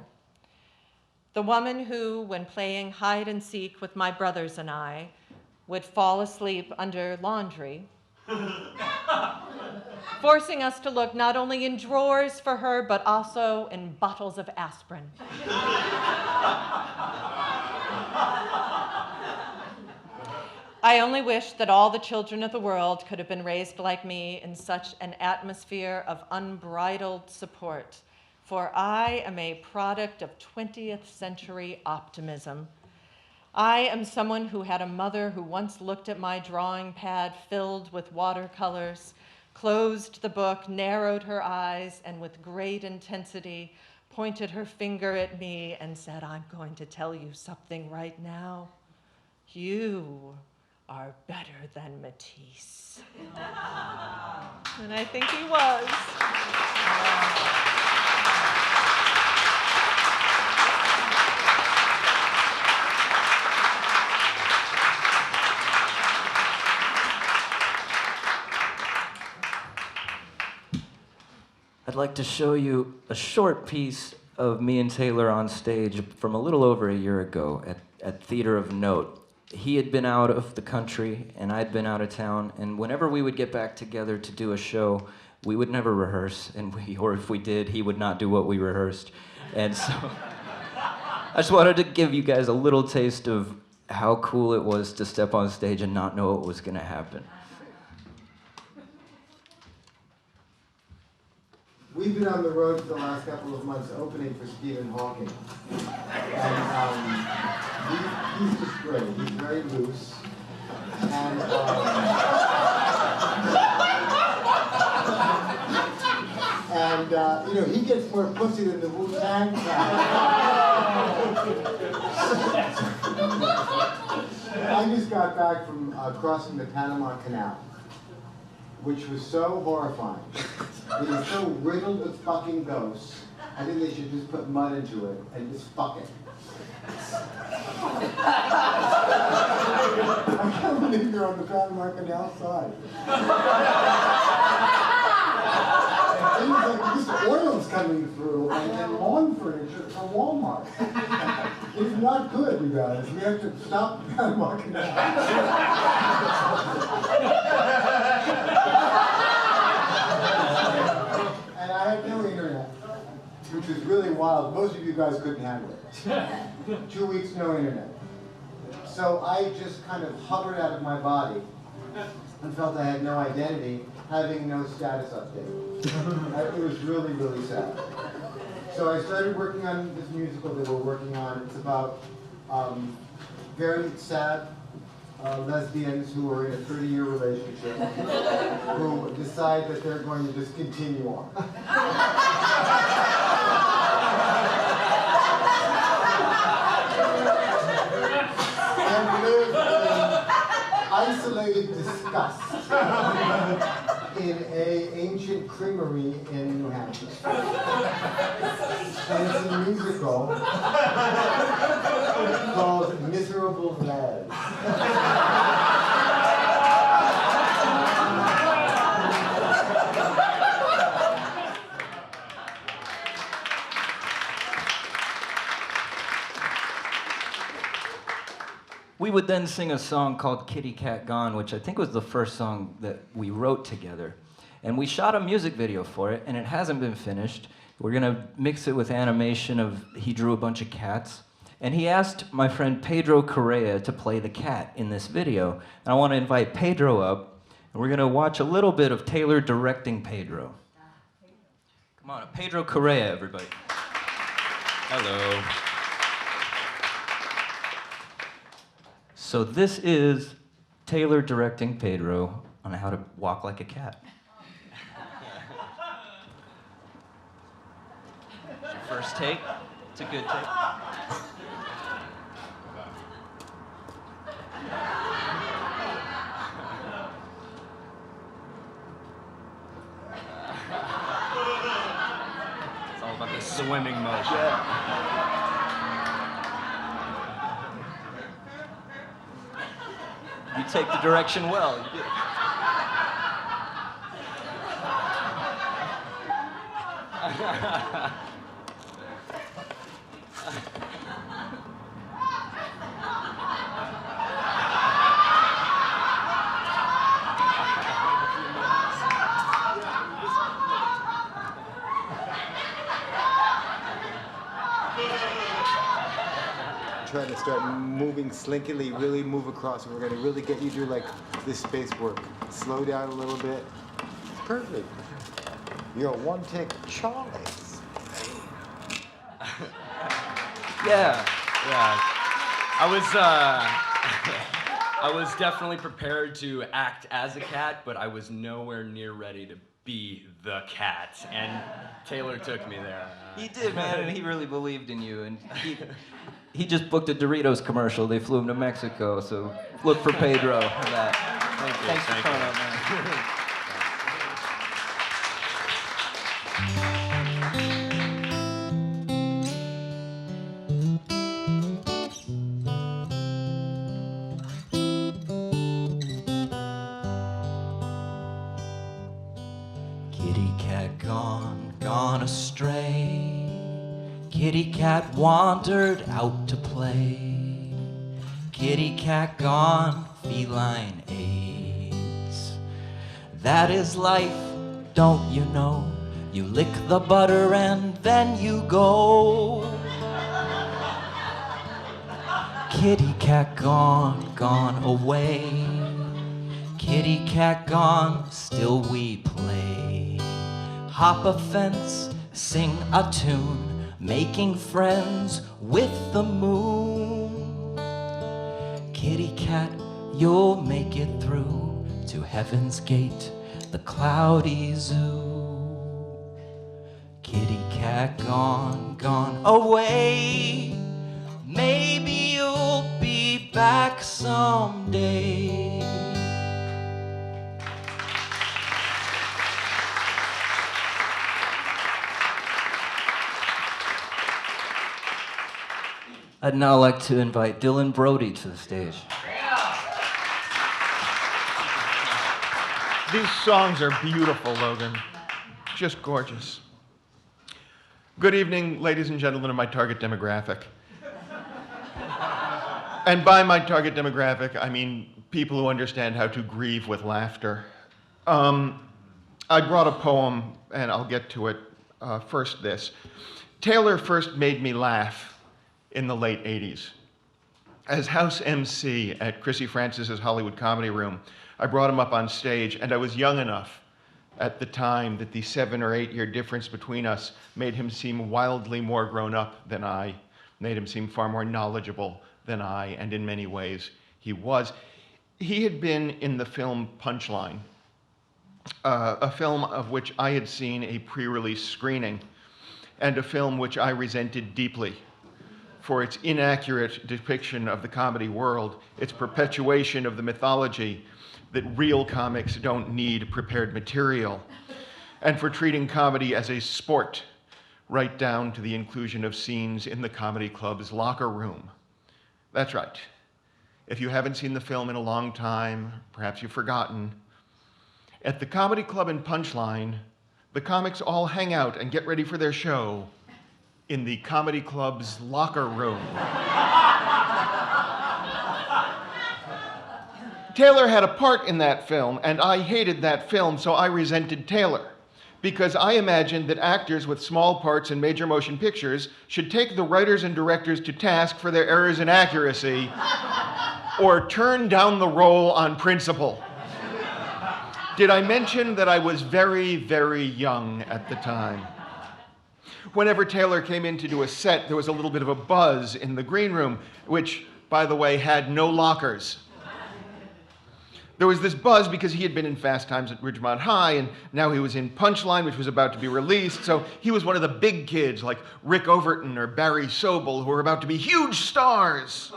the woman who, when playing hide and seek with my brothers and I, would fall asleep under laundry, forcing us to look not only in drawers for her, but also in bottles of aspirin. I only wish that all the children of the world could have been raised like me in such an atmosphere of unbridled support, for I am a product of 20th century optimism. I am someone who had a mother who once looked at my drawing pad filled with watercolors, closed the book, narrowed her eyes, and with great intensity pointed her finger at me and said, "I'm going to tell you something right now. You are better than Matisse." And I think he was. like to show you a short piece of me and Taylor on stage from a little over a year ago at Theater of Note. He had been out of the country, and I'd been out of town, and whenever we would get back together to do a show, we would never rehearse, or if we did, he would not do what we rehearsed. And so I just wanted to give you guys a little taste of how cool it was to step on stage and not know what was going to happen. We've been on the road for the last couple of months opening for Stephen Hawking. And he's just great. He's very loose. And you know, he gets more pussy than the Wu-Tang Clan. I just got back from crossing the Panama Canal, which was so horrifying. It is so riddled with fucking ghosts. I think they should just put mud into it and just fuck it. I can't believe you're on the Panama Canal side. Things like this oil's coming through and lawn furniture from Walmart. It's not good, you guys. We have to stop the Panama Canal. And I had no internet, which was really wild. Most of you guys couldn't handle it. 2 weeks, no internet. So I just kind of hovered out of my body and felt I had no identity, having no status update. It was really, really sad. So I started working on this musical that we're working on. It's about very sad lesbians who are in a 30-year relationship who decide that they're going to just continue on. And live in isolated disgust in an ancient creamery in New Hampshire. And it's a musical called Miserable Lads. We would then sing a song called Kitty Cat Gone, which I think was the first song that we wrote together. And we shot a music video for it, and it hasn't been finished. We're gonna mix it with animation of, he drew a bunch of cats. And he asked my friend Pedro Correa to play the cat in this video. And I wanna invite Pedro up, and we're gonna watch a little bit of Taylor directing Pedro. Come on, Pedro Correa, everybody. Hello. So this is Taylor directing Pedro on how to walk like a cat. Your first take? It's a good take. It's all about the swimming motion. You take the direction well. You do. Trying to start moving slinkily, really move across, and we're going to really get you to like this space work. Slow down a little bit. It's perfect. You're a one-take Charlie. Yeah. I was definitely prepared to act as a cat, but I was nowhere near ready to be the cat, and Taylor took me there. He did, man, and he really believed in you. And he just booked a Doritos commercial. They flew him to Mexico, so look for Pedro for that. Thanks for coming out, man. Kitty cat gone, gone astray. Kitty cat wandered out to play. Kitty cat gone, feline AIDS. That is life, don't you know? You lick the butter and then you go. Kitty cat gone, gone away. Kitty cat gone, still we play. Hop a fence, sing a tune, making friends with the moon. Kitty cat, you'll make it through to heaven's gate, the cloudy zoo. Kitty cat gone, gone away. Maybe you'll be back someday. I'd now like to invite Dylan Brody to the stage. These songs are beautiful, Logan. Just gorgeous. Good evening, ladies and gentlemen of my target demographic. And by my target demographic, I mean people who understand how to grieve with laughter. I brought a poem, and I'll get to it. First this. Taylor first made me laugh in the late 80s. As house MC at Chrissy Francis's Hollywood Comedy Room, I brought him up on stage, and I was young enough at the time that the 7 or 8 year difference between us made him seem wildly more grown up than I, made him seem far more knowledgeable than I, and in many ways he was. He had been in the film Punchline, a film of which I had seen a pre-release screening, and a film which I resented deeply for its inaccurate depiction of the comedy world, its perpetuation of the mythology that real comics don't need prepared material, and for treating comedy as a sport, right down to the inclusion of scenes in the comedy club's locker room. That's right. If you haven't seen the film in a long time, perhaps you've forgotten, at the comedy club in Punchline, the comics all hang out and get ready for their show in the comedy club's locker room. Taylor had a part in that film, and I hated that film, so I resented Taylor, because I imagined that actors with small parts in major motion pictures should take the writers and directors to task for their errors in accuracy, or turn down the role on principle. Did I mention that I was very, very young at the time? Whenever Taylor came in to do a set, there was a little bit of a buzz in the green room, which, by the way, had no lockers. There was this buzz because he had been in Fast Times at Ridgemont High, and now he was in Punchline, which was about to be released, so he was one of the big kids like Rick Overton or Barry Sobel, who were about to be huge stars.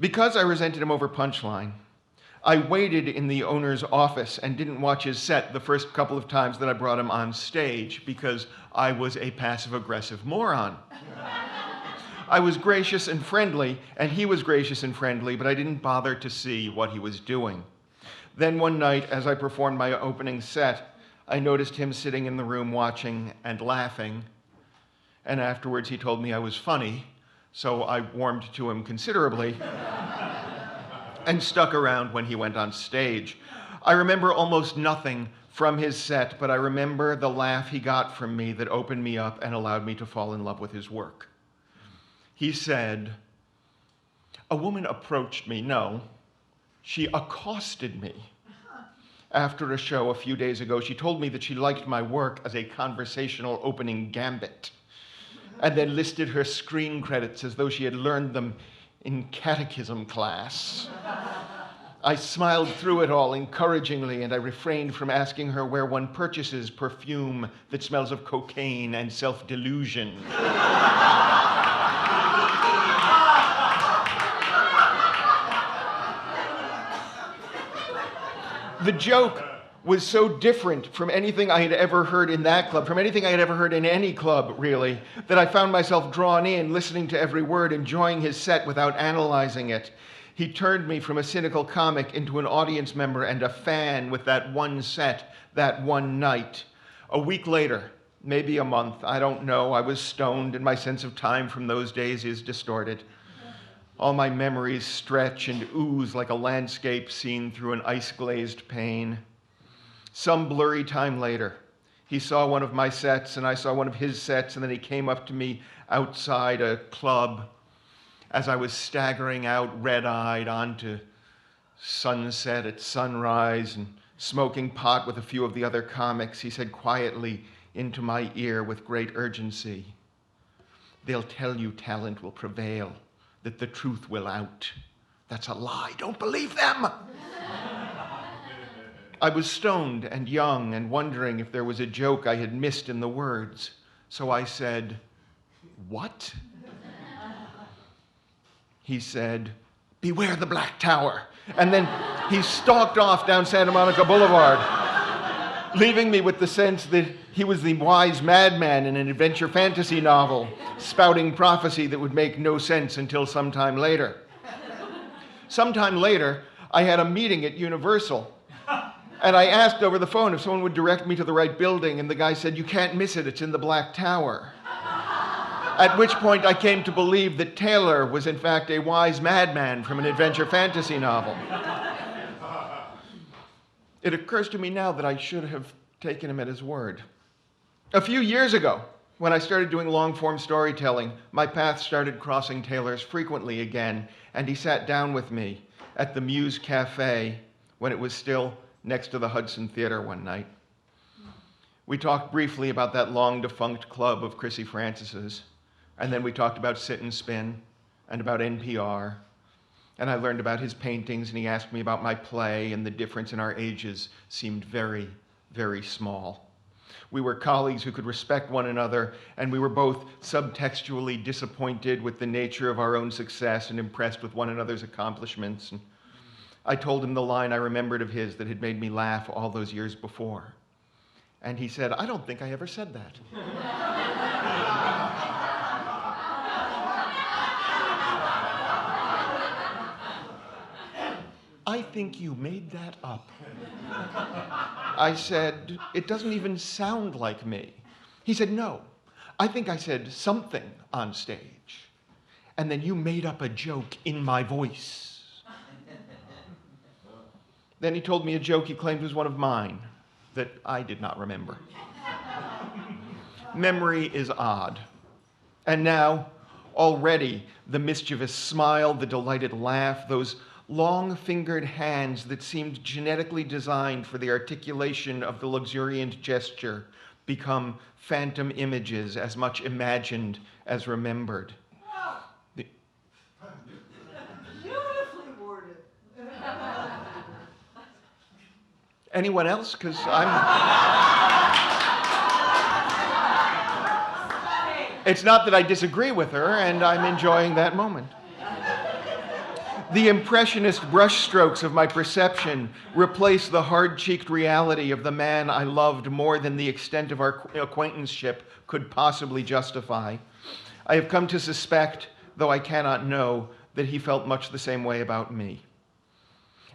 Because I resented him over Punchline, I waited in the owner's office and didn't watch his set the first couple of times that I brought him on stage because I was a passive-aggressive moron. I was gracious and friendly, and he was gracious and friendly, but I didn't bother to see what he was doing. Then one night, as I performed my opening set, I noticed him sitting in the room watching and laughing, and afterwards he told me I was funny, so I warmed to him considerably and stuck around when he went on stage. I remember almost nothing from his set, but I remember the laugh he got from me that opened me up and allowed me to fall in love with his work. He said, "A woman approached me, no, she accosted me. After a show a few days ago, she told me that she liked my work as a conversational opening gambit, and then listed her screen credits as though she had learned them in catechism class. I smiled through it all encouragingly, and I refrained from asking her where one purchases perfume that smells of cocaine and self-delusion." The joke was so different from anything I had ever heard in that club, from anything I had ever heard in any club, really, that I found myself drawn in, listening to every word, enjoying his set without analyzing it. He turned me from a cynical comic into an audience member and a fan with that one set, that one night. A week later, maybe a month, I don't know, I was stoned and my sense of time from those days is distorted. All my memories stretch and ooze like a landscape seen through an ice-glazed pane. Some blurry time later, he saw one of my sets and I saw one of his sets, and then he came up to me outside a club as I was staggering out red-eyed onto Sunset at sunrise and smoking pot with a few of the other comics. He said quietly into my ear with great urgency, "They'll tell you talent will prevail, that the truth will out. That's a lie. Don't believe them." I was stoned and young and wondering if there was a joke I had missed in the words. So I said, "What?" He said, "Beware the Black Tower." And then he stalked off down Santa Monica Boulevard, leaving me with the sense that he was the wise madman in an adventure fantasy novel, spouting prophecy that would make no sense until sometime later. Sometime later, I had a meeting at Universal, and I asked over the phone if someone would direct me to the right building, and the guy said, "You can't miss it, it's in the Black Tower." At which point I came to believe that Taylor was in fact a wise madman from an adventure fantasy novel. It occurs to me now that I should have taken him at his word. A few years ago, when I started doing long-form storytelling, my path started crossing Taylor's frequently again, and he sat down with me at the Muse Cafe when it was still next to the Hudson Theater one night. We talked briefly about that long-defunct club of Chrissy Francis's, and then we talked about Sit and Spin and about NPR, and I learned about his paintings, and he asked me about my play, and the difference in our ages seemed very, very small. We were colleagues who could respect one another, and we were both subtextually disappointed with the nature of our own success and impressed with one another's accomplishments. And I told him the line I remembered of his that had made me laugh all those years before. And he said, "I don't think I ever said that." "I think you made that up." I said, "It doesn't even sound like me." He said, "No, I think I said something on stage, and then you made up a joke in my voice." Then he told me a joke he claimed was one of mine that I did not remember. Memory is odd. And now, already, the mischievous smile, the delighted laugh, those long-fingered hands that seemed genetically designed for the articulation of the luxuriant gesture become phantom images as much imagined as remembered. Beautifully worded. Anyone else? Because I'm... It's not that I disagree with her, and I'm enjoying that moment. The impressionist brushstrokes of my perception replace the hard-cheeked reality of the man I loved more than the extent of our acquaintanceship could possibly justify. I have come to suspect, though I cannot know, that he felt much the same way about me.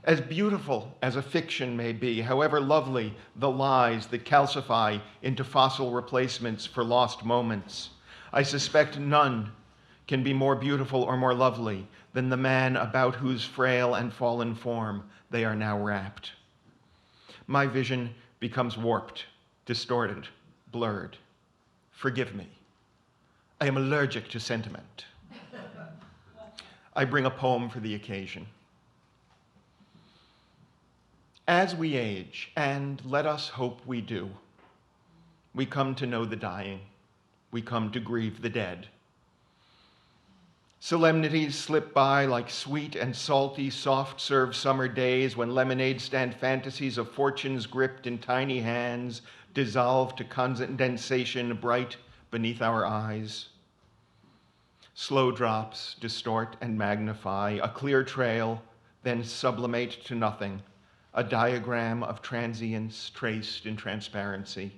As beautiful as a fiction may be, however lovely the lies that calcify into fossil replacements for lost moments, I suspect none can be more beautiful or more lovely than the man about whose frail and fallen form they are now wrapped. My vision becomes warped, distorted, blurred. Forgive me. I am allergic to sentiment. I bring a poem for the occasion. As we age, and let us hope we do, we come to know the dying. We come to grieve the dead. Solemnities slip by like sweet and salty, soft-serve summer days when lemonade stand fantasies of fortunes gripped in tiny hands dissolve to condensation bright beneath our eyes. Slow drops distort and magnify, a clear trail, then sublimate to nothing, a diagram of transience traced in transparency.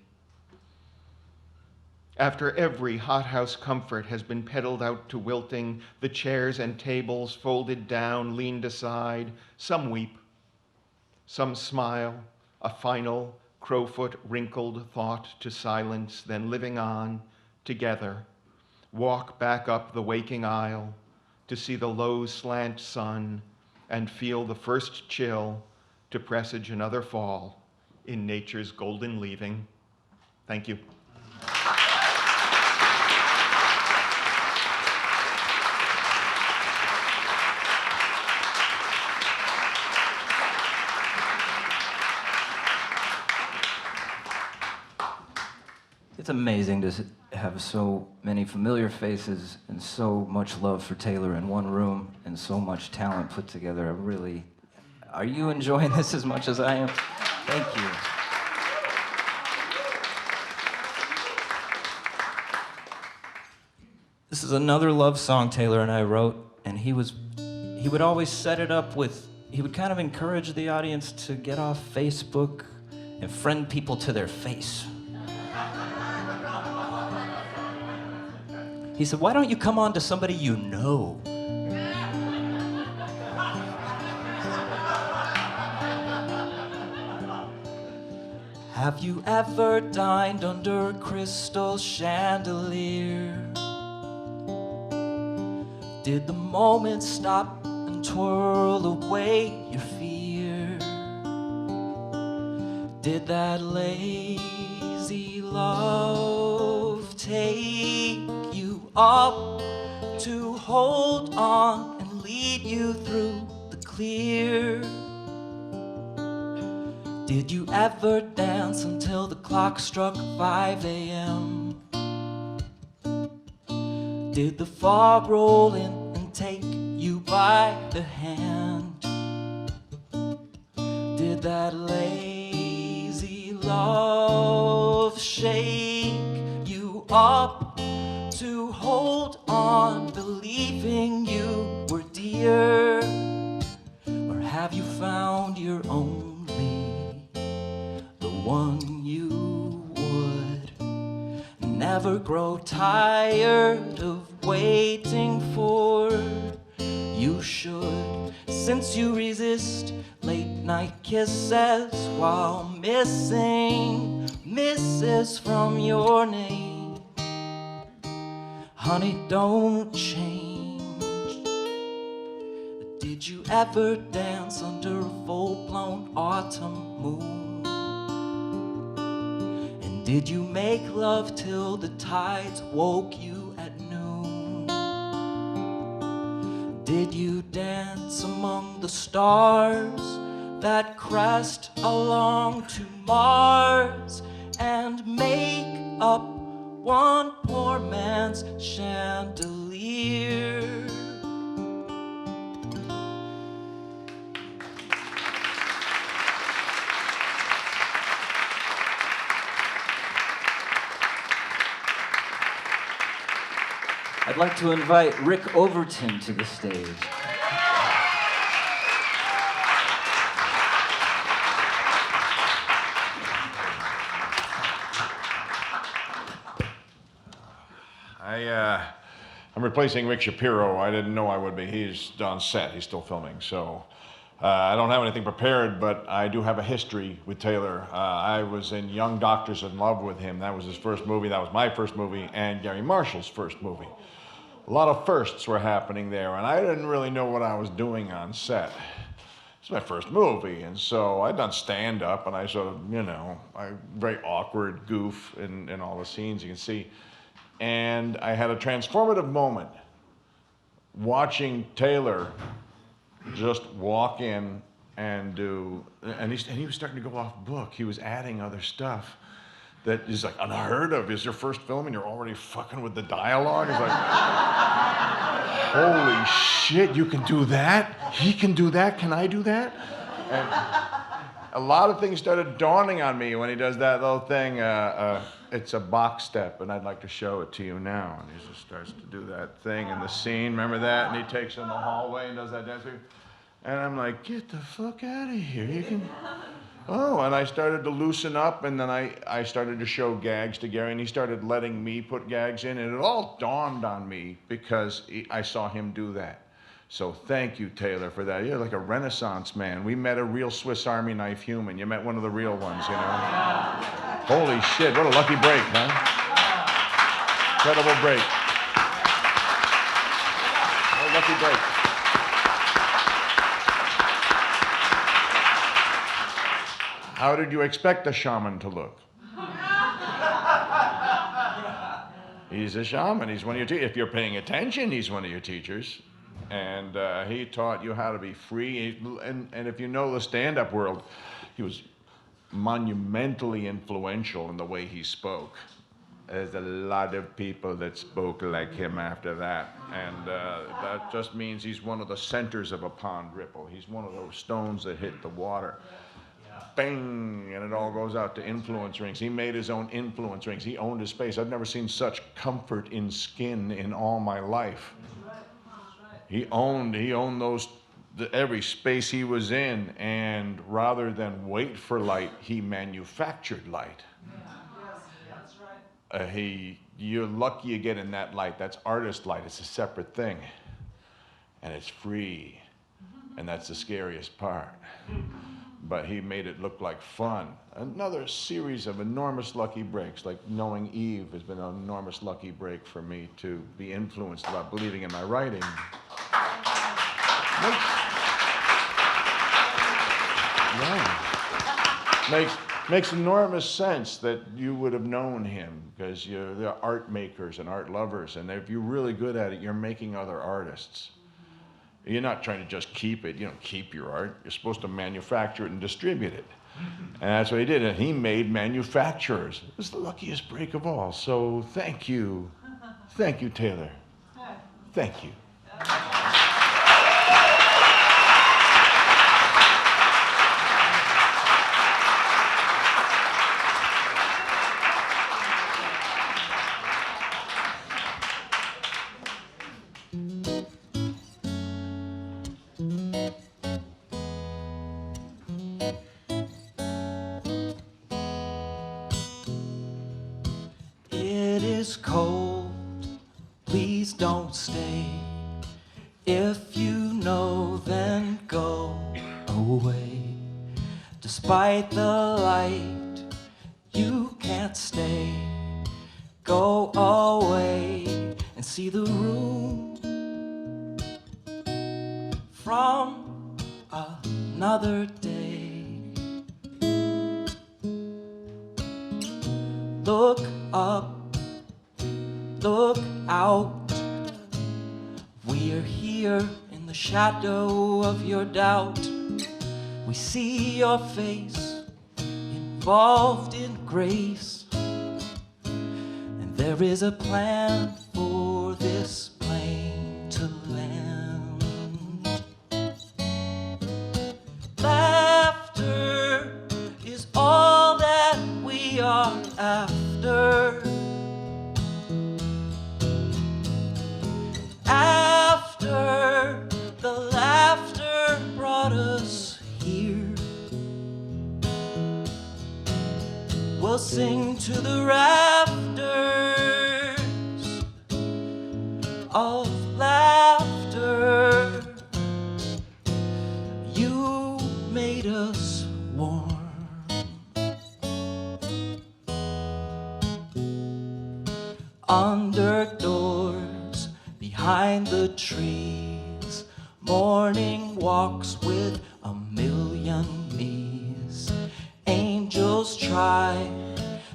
After every hothouse comfort has been peddled out to wilting, the chairs and tables folded down, leaned aside, some weep, some smile, a final, crowfoot wrinkled thought to silence, then living on together, walk back up the waking aisle to see the low slant sun and feel the first chill to presage another fall in nature's golden leaving. Thank you. It's amazing to have so many familiar faces and so much love for Taylor in one room and so much talent put together. Are you enjoying this as much as I am? Thank you. This is another love song Taylor and I wrote, and he would always set it up with, he would kind of encourage the audience to get off Facebook and friend people to their face. He said, why don't you come on to somebody you know? Have you ever dined under a crystal chandelier? Did the moment stop and twirl away your fear? Did that lazy love take you up to hold on and lead you through the clear? Did you ever dance until the clock struck 5 a.m.? Did the fog roll in and take you by the hand? Did that lazy love shake you up to hold on, believing you were dear? Or have you found your only, the one you would never grow tired of waiting for? You should, since you resist late night kisses while missing misses from your name. Honey, don't change. Did you ever dance under a full-blown autumn moon? And did you make love till the tides woke you at noon? Did you dance among the stars that crest along to Mars and make up one poor man's chandelier? I'd like to invite Rick Overton to the stage. I'm replacing Rick Shapiro. I didn't know I would be. He's on set. He's still filming. So I don't have anything prepared, but I do have a history with Taylor. I was in Young Doctors in Love with him. That was his first movie. That was my first movie, and Gary Marshall's first movie. A lot of firsts were happening there, and I didn't really know what I was doing on set. It's my first movie, and so I'd done stand-up, and I sort of, very awkward goof in all the scenes you can see. And I had a transformative moment watching Taylor just walk in and do, and he was starting to go off book. He was adding other stuff that is like unheard of. It's your first film and you're already fucking with the dialogue. It's like, holy shit, you can do that? He can do that? Can I do that? And a lot of things started dawning on me when he does that little thing. It's a box step, and I'd like to show it to you now. And he just starts to do that thing in the scene. Remember that? And he takes it in the hallway and does that dance. And I'm like, get the fuck out of here. You can... Oh, and I started to loosen up, and then I started to show gags to Gary, and he started letting me put gags in, and it all dawned on me because I saw him do that. So thank you, Taylor, for that. You're like a Renaissance man. We met a real Swiss Army knife human. You met one of the real ones, you know? Holy shit, what a lucky break, huh? Incredible break. What a lucky break. How did you expect a shaman to look? He's a shaman. He's one of your teachers. If you're paying attention, he's one of your teachers. And he taught you how to be free. And if you know the stand-up world, he was monumentally influential in the way he spoke. There's a lot of people that spoke like him after that. And that just means he's one of the centers of a pond ripple. He's one of those stones that hit the water. Bang, and it all goes out to influence rings. He made his own influence rings. He owned his space. I've never seen such comfort in skin in all my life. He owned those, every space he was in, and rather than wait for light, he manufactured light. You're lucky you get in that light. That's artist light. It's a separate thing, and it's free, and that's the scariest part. But he made it look like fun. Another series of enormous lucky breaks, like knowing Eve has been an enormous lucky break for me to be influenced about believing in my writing. Makes enormous sense that you would have known him, because they're art makers and art lovers, and if you're really good at it, you're making other artists. You're not trying to just keep it. You don't keep your art. You're supposed to manufacture it and distribute it. And that's what he did. And he made manufacturers. It was the luckiest break of all. So thank you. Thank you, Taylor. Thank you. It is cold, please don't stay. If you know, then go away. Despite the light, you can't stay. Go away and see the room from another day. Look up, look out. We're here in the shadow of your doubt. We see your face involved in grace, and there is a plan for this plane to land. Laughter is all that we are after. After the laughter brought us here, we'll sing to the rafters of laughter. You made us warm. Under doors, behind the trees, morning walks with a million knees. Angels try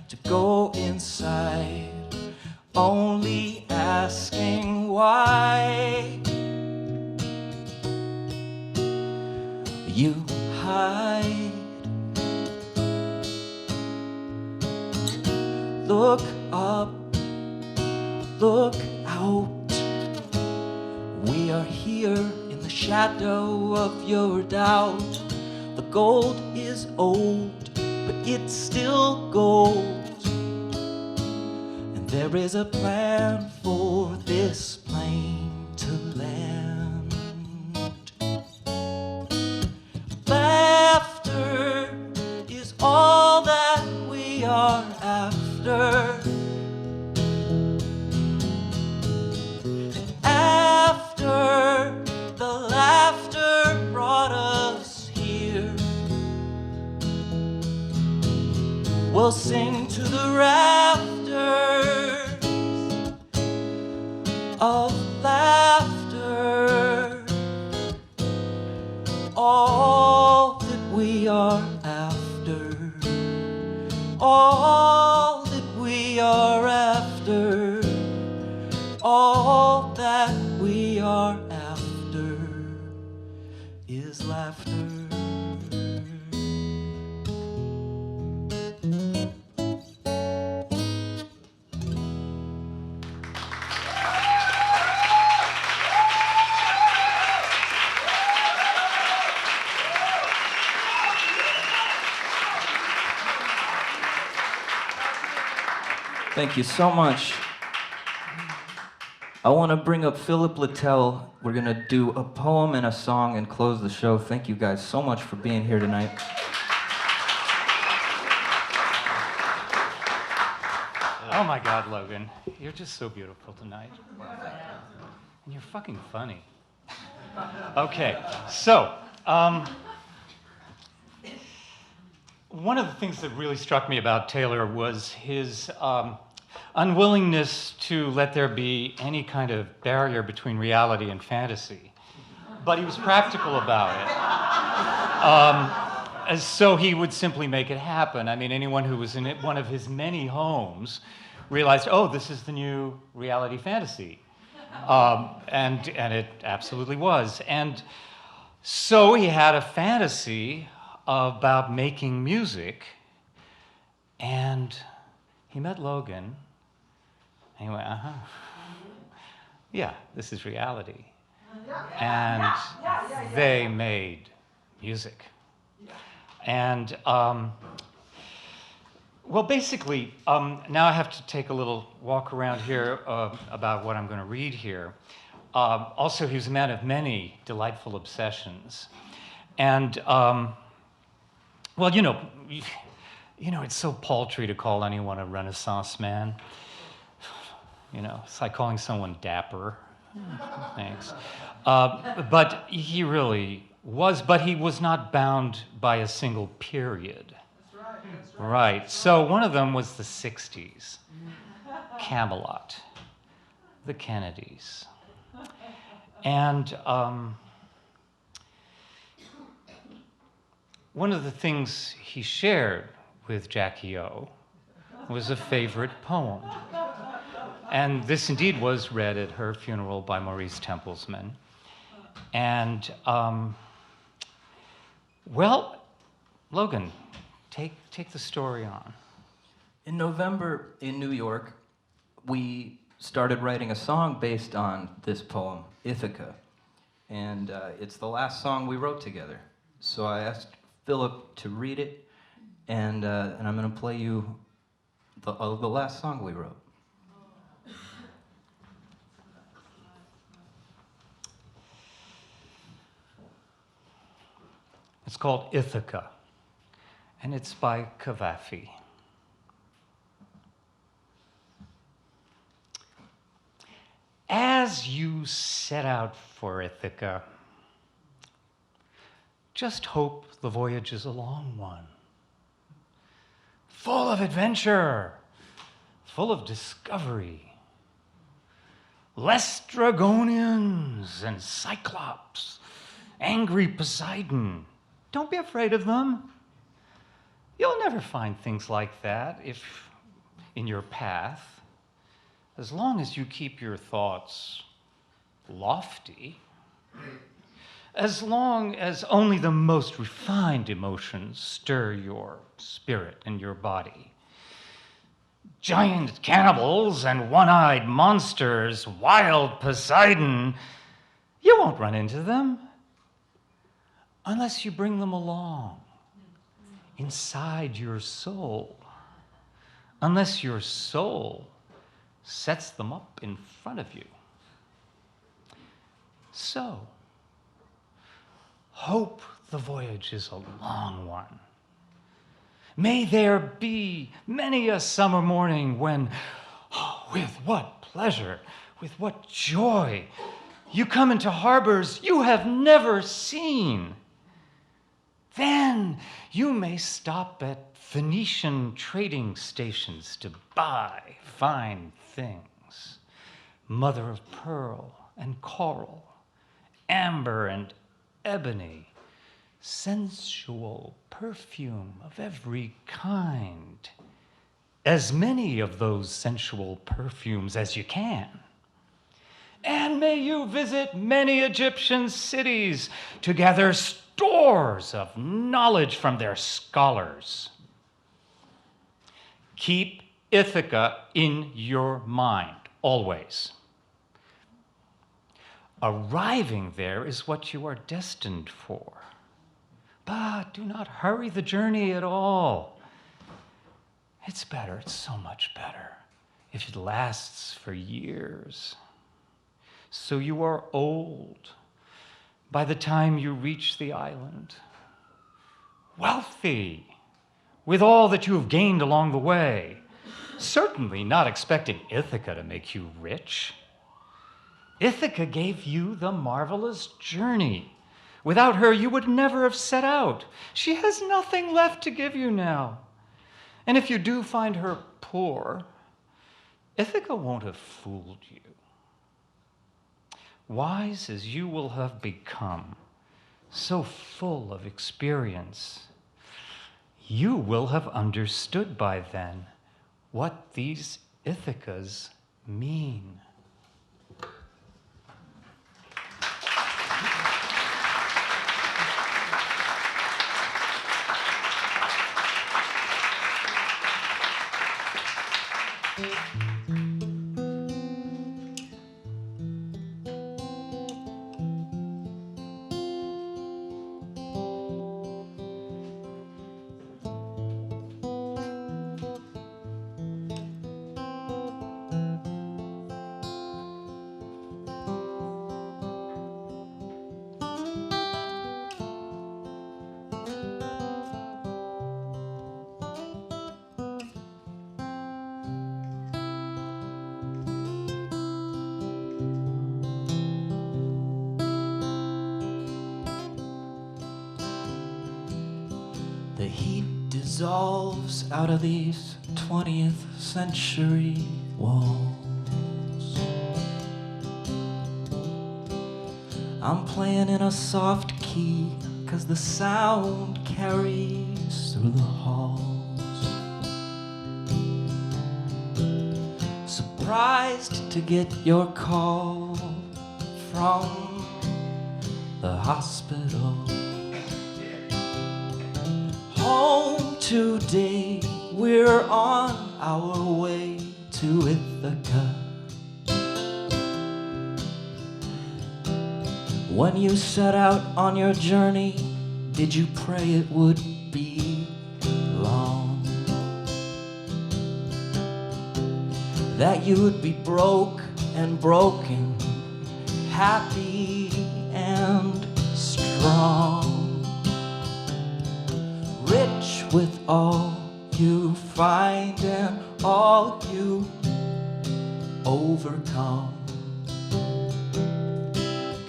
to go inside, only asking why. You hide. Look up, look out. We are here in the shadow of your doubt. The gold is old, but it's still gold. And there is a plan for this plane to land. Laughter is all that we are after. After the I'll sing to the rafters of laughter, all that we are after, all that we are after, all that we are after is laughter. Thank you so much. I want to bring up Philip Littell. We're going to do a poem and a song and close the show. Thank you guys so much for being here tonight. Oh my God, Logan, you're just so beautiful tonight. And you're fucking funny. Okay, so, one of the things that really struck me about Taylor was his unwillingness to let there be any kind of barrier between reality and fantasy. But he was practical about it. So he would simply make it happen. I mean, anyone who was in one of his many homes realized, oh, this is the new reality fantasy. And it absolutely was. And so he had a fantasy about making music, and he met Logan, and he went, yeah, this is reality. And they made music. And, well, basically, now I have to take a little walk around here about what I'm going to read here. Also, he was a man of many delightful obsessions. And, well, you know, it's so paltry to call anyone a Renaissance man. You know, it's like calling someone dapper. Thanks. But he really was, but he was not bound by a single period. That's right. That's right. Right. So one of them was the 60s, Camelot, the Kennedys. And one of the things he shared with Jackie O was a favorite poem. And this indeed was read at her funeral by Maurice Templesman. And, well, Logan, take the story on. In November in New York, we started writing a song based on this poem, Ithaca. And it's the last song we wrote together. So I asked Philip to read it, and I'm going to play you the last song we wrote. It's called Ithaca, and it's by Cavafy. As you set out for Ithaca, just hope the voyage is a long one, full of adventure, full of discovery. Laestrygonians and Cyclops, angry Poseidon. Don't be afraid of them. You'll never find things like that if in your path, as long as you keep your thoughts lofty, as long as only the most refined emotions stir your spirit and your body. Giant cannibals and one-eyed monsters, wild Poseidon, you won't run into them unless you bring them along inside your soul, unless your soul sets them up in front of you. So, hope the voyage is a long one. May there be many a summer morning when, oh, with what pleasure, with what joy, you come into harbors you have never seen. Then you may stop at Phoenician trading stations to buy fine things. Mother of pearl and coral, amber and ebony, sensual perfume of every kind. As many of those sensual perfumes as you can. And may you visit many Egyptian cities to gather stores of knowledge from their scholars. Keep Ithaca in your mind, always. Arriving there is what you are destined for. But do not hurry the journey at all. It's better, it's so much better, if it lasts for years. So you are old by the time you reach the island, wealthy with all that you have gained along the way, certainly not expecting Ithaca to make you rich. Ithaca gave you the marvelous journey. Without her, you would never have set out. She has nothing left to give you now. And if you do find her poor, Ithaca won't have fooled you. Wise as you will have become, so full of experience, you will have understood by then what these Ithacas mean. The heat dissolves out of these 20th century walls. I'm playing in a soft key, 'cause the sound carries through the halls. Surprised to get your call from the hospital. Home today, we're on our way to Ithaca. When you set out on your journey, did you pray it would be long? That you would be broke and broken, happy and strong. Rich with all you find and all you overcome.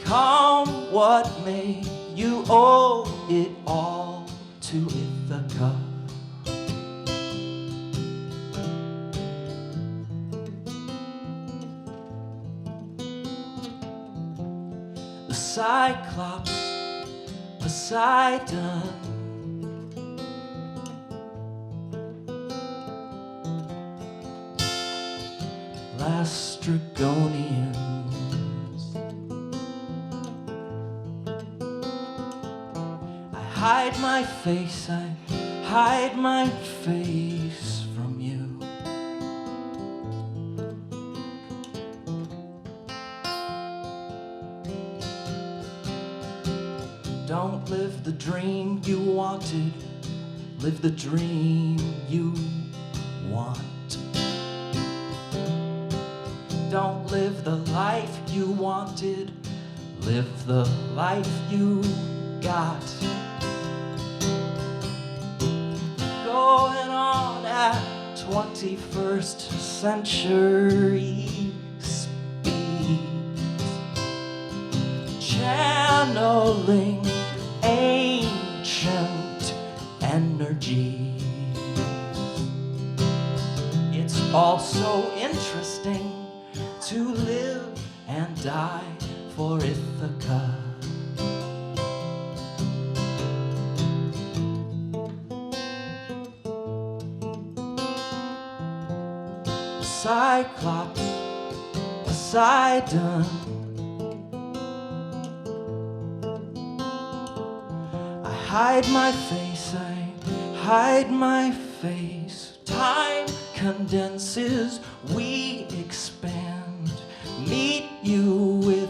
Come what may, you owe it all to Ithaca. The Cyclops, Poseidon, Lastrygonians. I hide my face, I hide my face from you. Don't live the dream you wanted, live the dream you want. Don't live the life you wanted, live the life you got. Going on at 21st century speed, channeling ancient die for Ithaca. Cyclops, Poseidon, I hide my face, I hide my face. Time condenses, we expand. Meet you with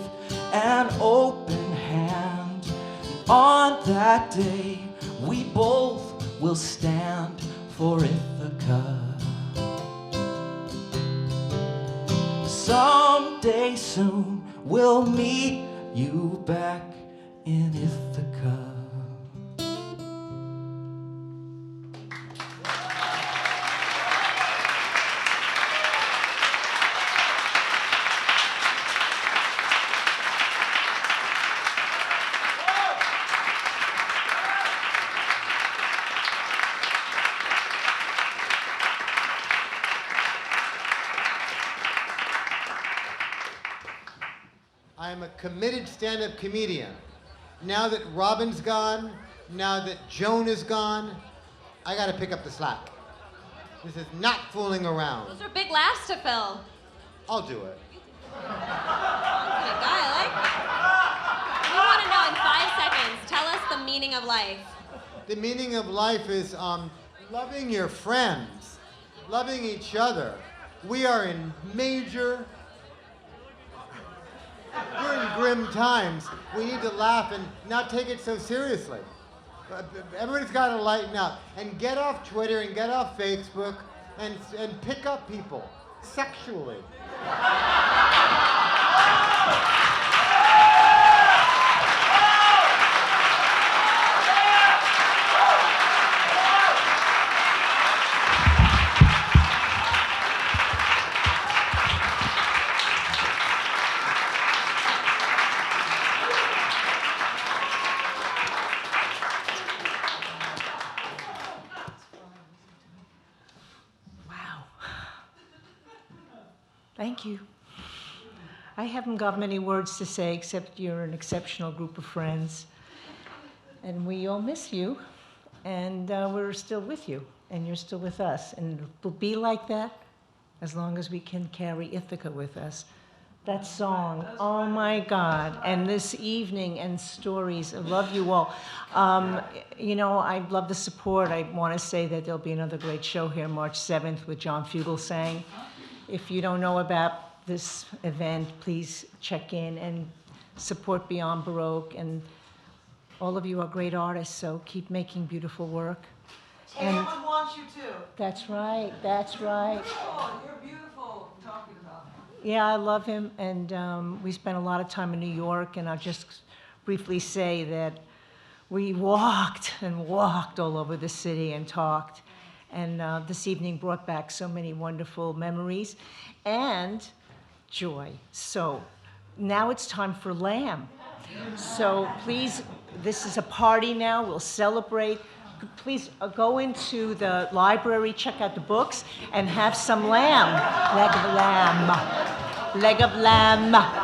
an open hand. On that day, we both will stand for Ithaca. Someday soon we'll meet you back in Ithaca. I'm a committed stand-up comedian. Now that Robin's gone, now that Joan is gone, I gotta pick up the slack. This is not fooling around. Those are big laughs to fill. I'll do it. Confident guy, I like it. We want to know in 5 seconds, tell us the meaning of life. The meaning of life is loving your friends, loving each other. We are in major, we're in grim times. We need to laugh and not take it so seriously. Everybody's got to lighten up and get off Twitter and get off Facebook and pick up people sexually. Thank you. I haven't got many words to say except you're an exceptional group of friends. And we all miss you. And we're still with you. And you're still with us. And we'll be like that as long as we can carry Ithaca with us. That song, oh my God. And this evening and stories, I love you all. You know, I love the support. I want to say that there'll be another great show here March 7th with John Fugelsang. If you don't know about this event, please check in and support Beyond Baroque. And all of you are great artists, so keep making beautiful work. Everyone wants you too. That's right, that's right. Oh, you're beautiful talking about him. Yeah, I love him, and we spent a lot of time in New York, and I'll just briefly say that we walked and walked all over the city and talked. And this evening brought back so many wonderful memories and joy. So now it's time for lamb. So please, this is a party now. We'll celebrate. Please go into the library, check out the books, and have some lamb. Leg of lamb. Leg of lamb.